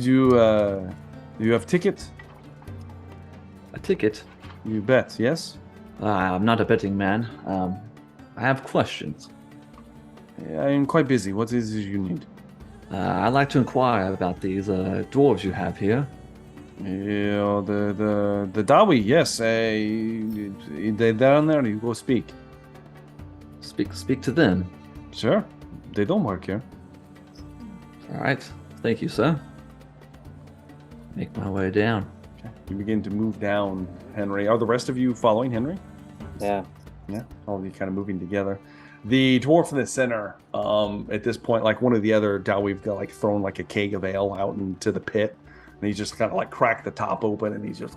you have ticket? A ticket? You bet, yes? I'm not a betting man. I have questions. I am quite busy. What is it you need? I'd like to inquire about these dwarves you have here. Yeah, the Dawi, yes. They're down there. You go speak. Speak to them. Sure. They don't work here. All right. Thank you, sir. Make my way down. Okay. You begin to move down, Henry. Are the rest of you following Henry? Yeah. Yeah. All of you kind of moving together. The dwarf in the center, at this point, like one of the other Dawi've got like thrown like a keg of ale out into the pit. And he's just kind of like cracked the top open and he's just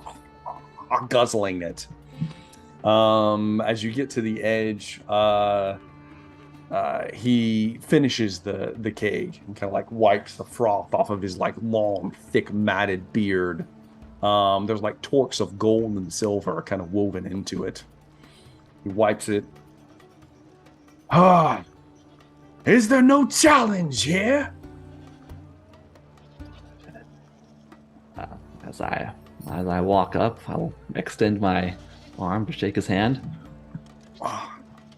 guzzling it. As you get to the edge, he finishes the keg and kind of like wipes the froth off of his like long, thick, matted beard. There's like torques of gold and silver kind of woven into it. He wipes it. Ah, is there no challenge here? As I walk up, I'll extend my arm to shake his hand.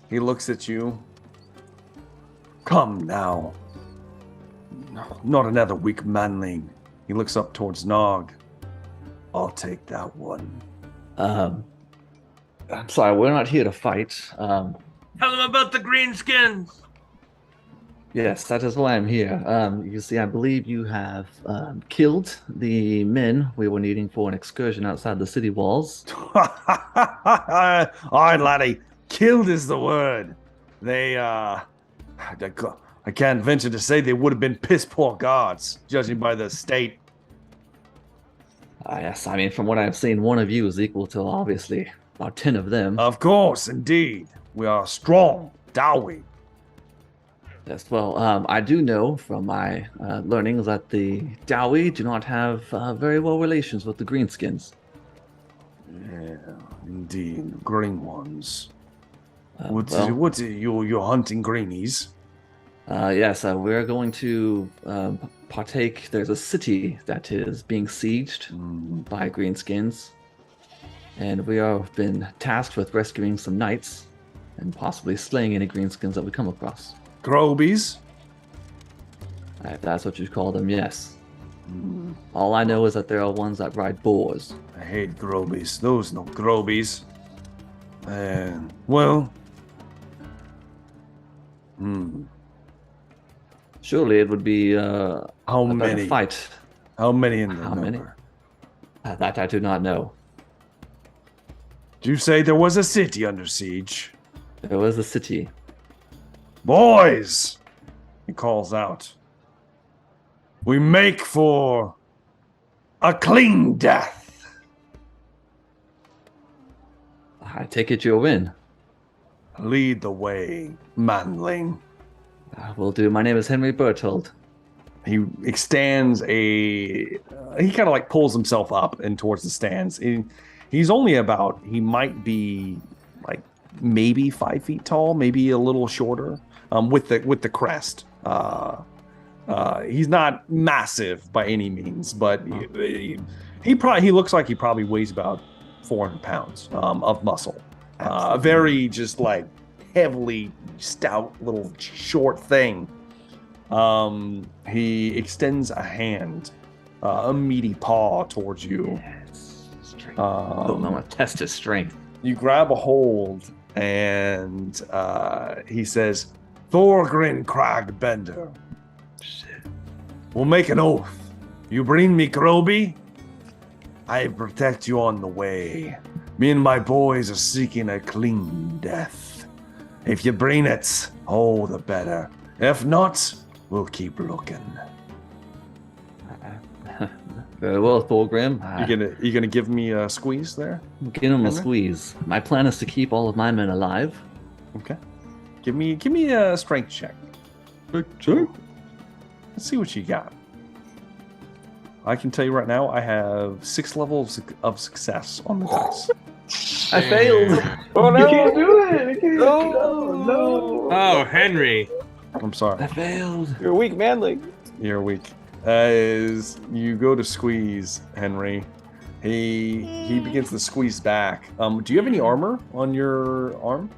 He looks at you. Come now. Not another weak manling. He looks up towards Nog. I'll take that one. I'm sorry, we're not here to fight. Tell them about the greenskins. Yes, that is why I'm here. You see, I believe you have killed the men we were needing for an excursion outside the city walls. Aye, laddie. Killed is the word. They, I can't venture to say they would have been piss poor guards, judging by the state. Yes, I mean, from what I've seen, one of you is equal to, obviously, about 10 of them. Of course, indeed. We are strong, Dowie. Yes, well, I do know from my learnings that the Dowie do not have very well relations with the Greenskins. Yeah, indeed. Green ones. Well, What's it? You're hunting greenies? yes, we're going to partake. There's a city that is being sieged by Greenskins, and we have been tasked with rescuing some knights and possibly slaying any Greenskins that we come across. Grobies? If that's what you call them, yes. All I know is that there are ones that ride boars. I hate Grobies. Those no Grobies. Well. Surely it would be How a better many? fight. How many in the How number? many? That I do not know. Did you say there was a city under siege? There was a city. Boys! He calls out. We make for a clean death. I take it you'll win. Lead the way, manling. Will do. My name is Henry Berthold. He extends he kind of like pulls himself up and towards the stands. He's only about, he might be like maybe 5 feet tall, maybe a little shorter, with the crest. He's not massive by any means, but he looks like he probably weighs about 400 pounds of muscle. Very just like heavily stout little short thing. He extends a hand, a meaty paw towards you. Yes. Strength. I'm gonna test his strength. You grab a hold, and he says, Thorgrin Cragbender. We'll make an oath. You bring me Groby, I protect you on the way. Me and my boys are seeking a clean death. If you bring it, oh, the better. If not, we'll keep looking. Very well, Thorgrim. You gonna give me a squeeze there? Give him a Henry? squeeze. My plan is to keep all of my men alive. Okay. Give me a strength check. Check. Let's see what you got. I can tell you right now, I have 6 levels of success on the dice. I failed. Oh no! You can't do it. You can't. No. Oh, Henry. I'm sorry. I failed. You're a weak manling. You're weak. As you go to squeeze, Henry, he begins to squeeze back. Do you have any armor on your arm?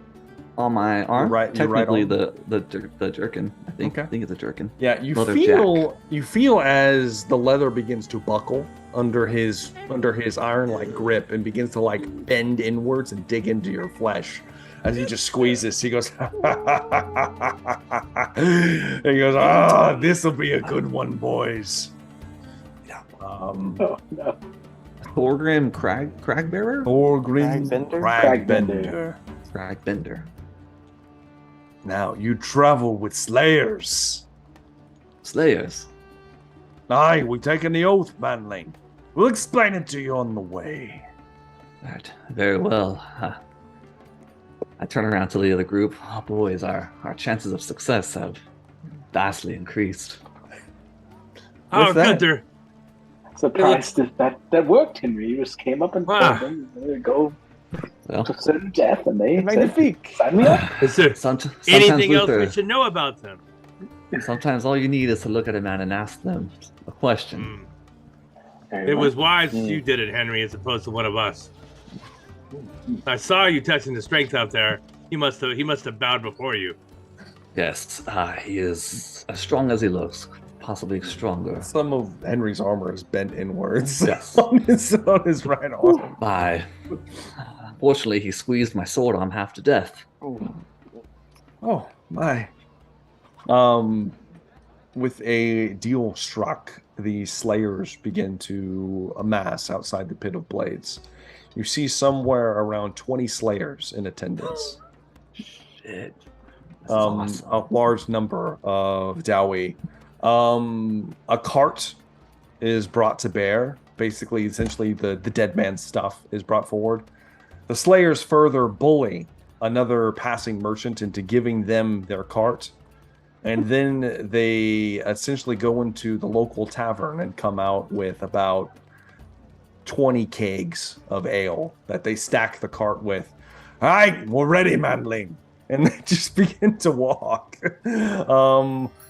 On my arm? Your right Technically, arm? the jerkin. I think. Okay. I think it's a jerkin. Yeah, you Leather feel as the leather begins to buckle under his iron-like grip and begins to like bend inwards and dig into your flesh. As he just squeezes, he goes, this will be a good one, boys. Yeah. Oh, no. Thorgrim Cragbearer? Thorgrim Cragbender? Cragbender. Cragbender. Now, you travel with slayers. Slayers. Aye, we've taken the oath, manling. We'll explain it to you on the way. Right. Very well. I turn around to the other group. Oh, boys, our chances of success have vastly increased. Oh, With that- Gunther. Surprised that worked, Henry. You just came up and told Wow. them to go Well, to certain death, and they said, Magnifique. sign me up. Is there sometimes anything else Luther, we should know about them? sometimes all you need is to look at a man and ask them a question. Very It well. was wise you did it, Henry, as opposed to one of us. I saw you testing the strength out there. He must have bowed before you. Yes, he is as strong as he looks, possibly stronger. Some of Henry's armor is bent inwards Yes. on his right arm. Fortunately, he squeezed my sword arm half to death. Oh my. With a deal struck, the slayers begin to amass outside the pit of blades. You see somewhere around 20 slayers in attendance. Shit. This is awesome. A large number of Dowie. A cart is brought to bear. Basically, essentially, the dead man's stuff is brought forward. The slayers further bully another passing merchant into giving them their cart. And then they essentially go into the local tavern and come out with about 20 kegs of ale that they stack the cart with. All right, we're ready, manling. And they just begin to walk.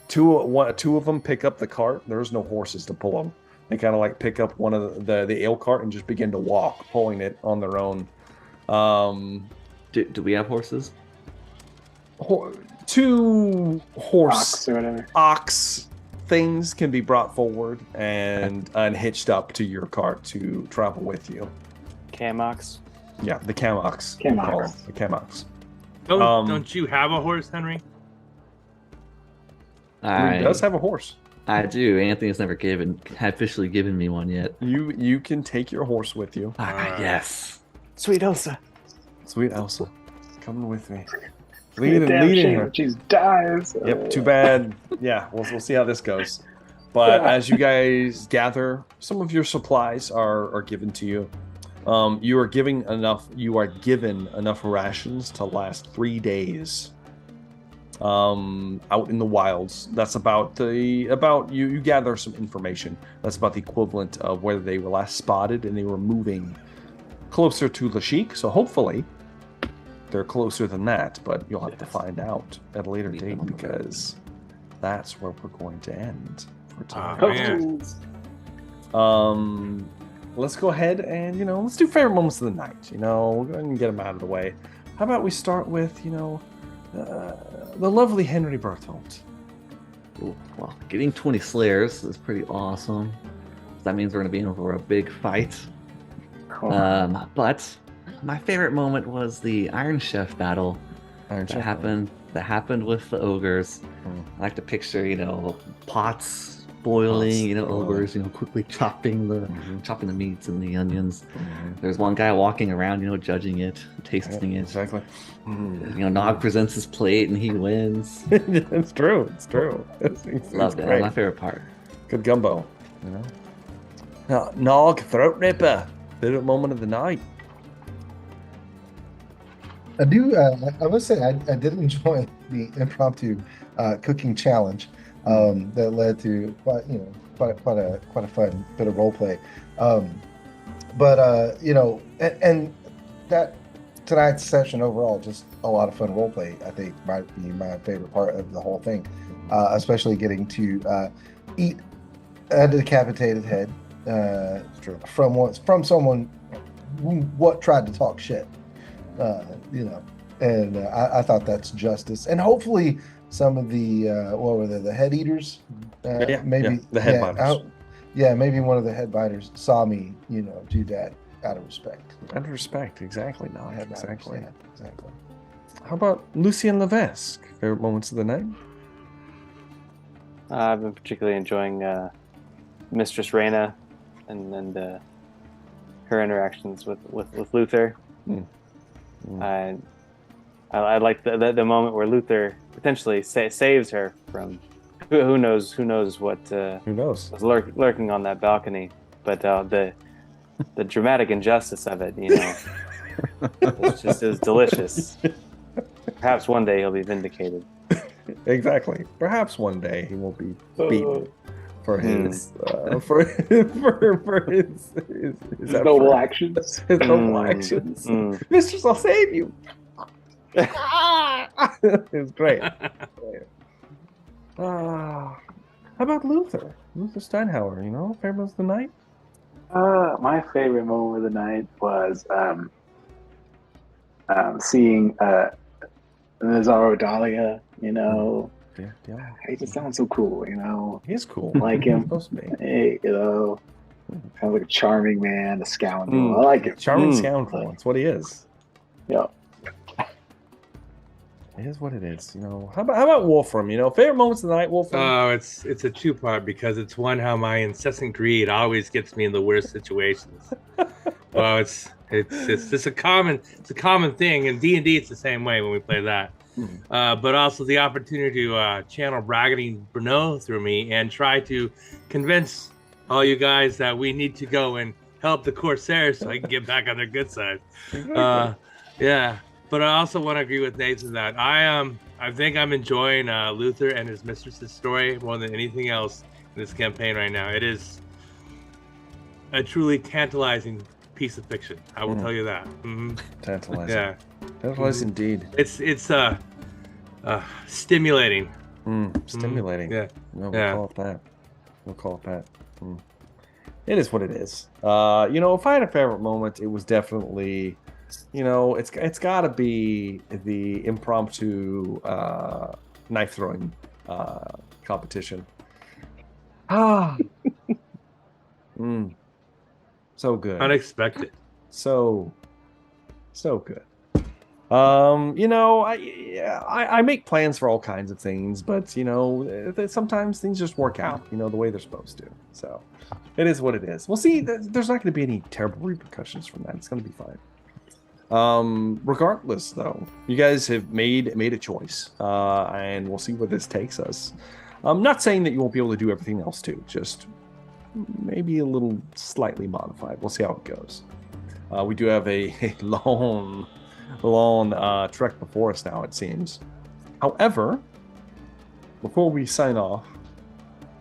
Two of them pick up the cart. There's no horses to pull them. They kind of like pick up one of the ale cart and just begin to walk, pulling it on their own. Do we have horses? Two Ox or whatever. ox things can be brought forward and hitched up to your cart to travel with you. Camox. Yeah, the camox. Camox. The camox. Don't you have a horse, Henry? He I does have a horse. I do. Anthony's never officially given me one yet. You can take your horse with you. Yes. Sweet Elsa. Sweet Elsa, coming with me. Damn Leading shame her. she dies. Yep, too bad. Yeah, we'll see how this goes. But as you guys gather, some of your supplies are given to you. You are given enough rations to last 3 days. Out in the wilds. That's you gather some information. That's about the equivalent of whether they were last spotted and they were moving closer to Lashik. So hopefully they're closer than that, but you'll have to find out at a later date because that's where we're going to end for tonight. Let's go ahead and let's do favorite moments of the night. We'll go ahead and get them out of the way. How about we start with the lovely Henry Berthold. Ooh, well, getting 20 slayers is pretty awesome. That means we're going to be in for a big fight. But my favorite moment was the Iron Chef battle that happened with the ogres. I like to picture, pots boiling, ogres, quickly chopping the meats and the onions. There's one guy walking around, judging it, tasting it. Exactly. Nog presents his plate and he wins. It's true. Loved it. That's my favorite part. Good gumbo. Now, Nog, throat ripper. Favorite moment of the night. I do. I must say, I did enjoy the impromptu cooking challenge that led to quite a fun bit of role play. And that tonight's session overall, just a lot of fun role play. I think might be my favorite part of the whole thing, especially getting to eat a decapitated head from someone who tried to talk shit. And I thought that's justice, and hopefully some of the the head eaters, maybe the head biters. Maybe one of the head biters saw me, do that out of respect. Out of respect, exactly. No, exactly. Exactly. How about Lucien Levesque? Favorite moments of the night? I've been particularly enjoying Mistress Reyna and her interactions with Luther. I like the moment where Luther potentially saves her from who knows what was lurking on that balcony, but the dramatic injustice of it, it's just is delicious. Perhaps one day he'll be vindicated. Exactly. Perhaps one day he will be beaten for his his noble actions. His noble actions. Mistress, I'll save you. It's great. How about Luther? Luther Steinhauer, favorite of the night? My favorite moment of the night was seeing there's our Dahlia, you know. Yeah. He just sounds so cool, you know. He is cool. Like him. Supposed to be. Hey, you know, kind of like a charming man, a scoundrel. I like it. Charming scoundrel. That's what he is. Yeah. It is what it is. You know. How about Wolfram? You know, favorite moments of the night, Wolfram. Oh, it's a two-part because it's one how my incessant greed always gets me in the worst situations. Well, it's just a common thing in D&D. It's the same way when we play that. But also the opportunity to channel Bragging Bruno through me and try to convince all you guys that we need to go and help the Corsairs so I can get back on their good side. Yeah. But I also want to agree with Nathan that I think I'm enjoying Luther and his mistress's story more than anything else in this campaign right now. It is a truly tantalizing piece of fiction. I will tell you that. Tantalizing. Yeah. Tantalizing indeed. It's stimulating. Stimulating. Yeah. No, we'll call it that. It is what it is. You know, if I had a favorite moment, it was definitely, you know, it's got to be the impromptu knife throwing competition. So good. Unexpected. So good. You know, I make plans for all kinds of things, but you know, sometimes things just work out, you know, the way they're supposed to. So it is what it is. We'll see. There's not going to be any terrible repercussions from that. It's going to be fine. Regardless, though, you guys have made a choice, and we'll see where this takes us. I'm not saying that you won't be able to do everything else too, just maybe a little slightly modified. We'll see how it goes. We do have a long trek before us now, it seems. However, before we sign off,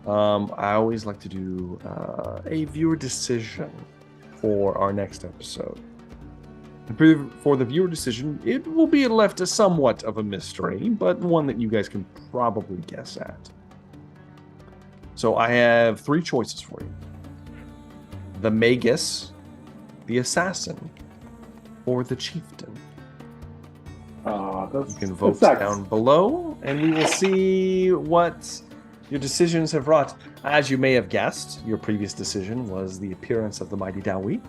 I always like to do a viewer decision for our next episode. For the viewer decision, it will be left as somewhat of a mystery, but one that you guys can probably guess at. So I have 3 choices for you: the Magus, the Assassin, or the Chieftain. You can vote down below, and we will see what your decisions have wrought. As you may have guessed, your previous decision was the appearance of the mighty Dowie.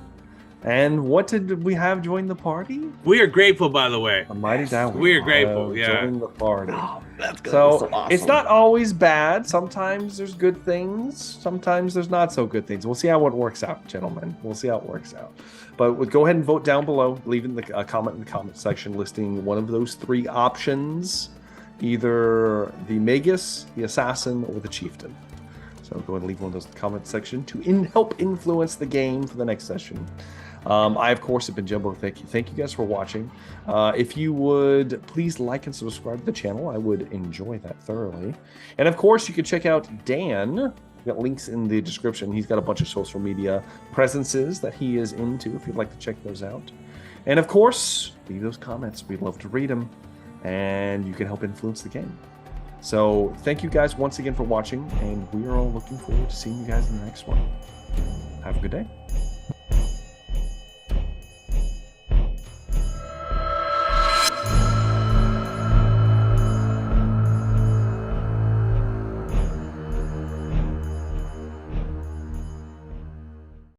And what did we have join the party? We are grateful, by the way. A mighty Dowie. We are grateful, join the party. Oh, that's good. So That's awesome. it's not always bad. Sometimes there's good things. Sometimes there's not so good things. We'll see how it works out, gentlemen. We'll see how it works out. But go ahead and vote down below. Leave in the comment in the comment section listing one of those 3 options. Either the Magus, the Assassin, or the Chieftain. So go ahead and leave one of those in the comment section to help influence the game for the next session. I, of course, have been Jumbo. Thank you guys for watching. If you would please like and subscribe to the channel, I would enjoy that thoroughly. And of course, you can check out Dan. We've got links in the description. He's got a bunch of social media presences that he is into if you'd like to check those out. And of course, leave those comments. We'd love to read them, and you can help influence the game. So thank you guys once again for watching, and we are all looking forward to seeing you guys in the next one. Have a good day.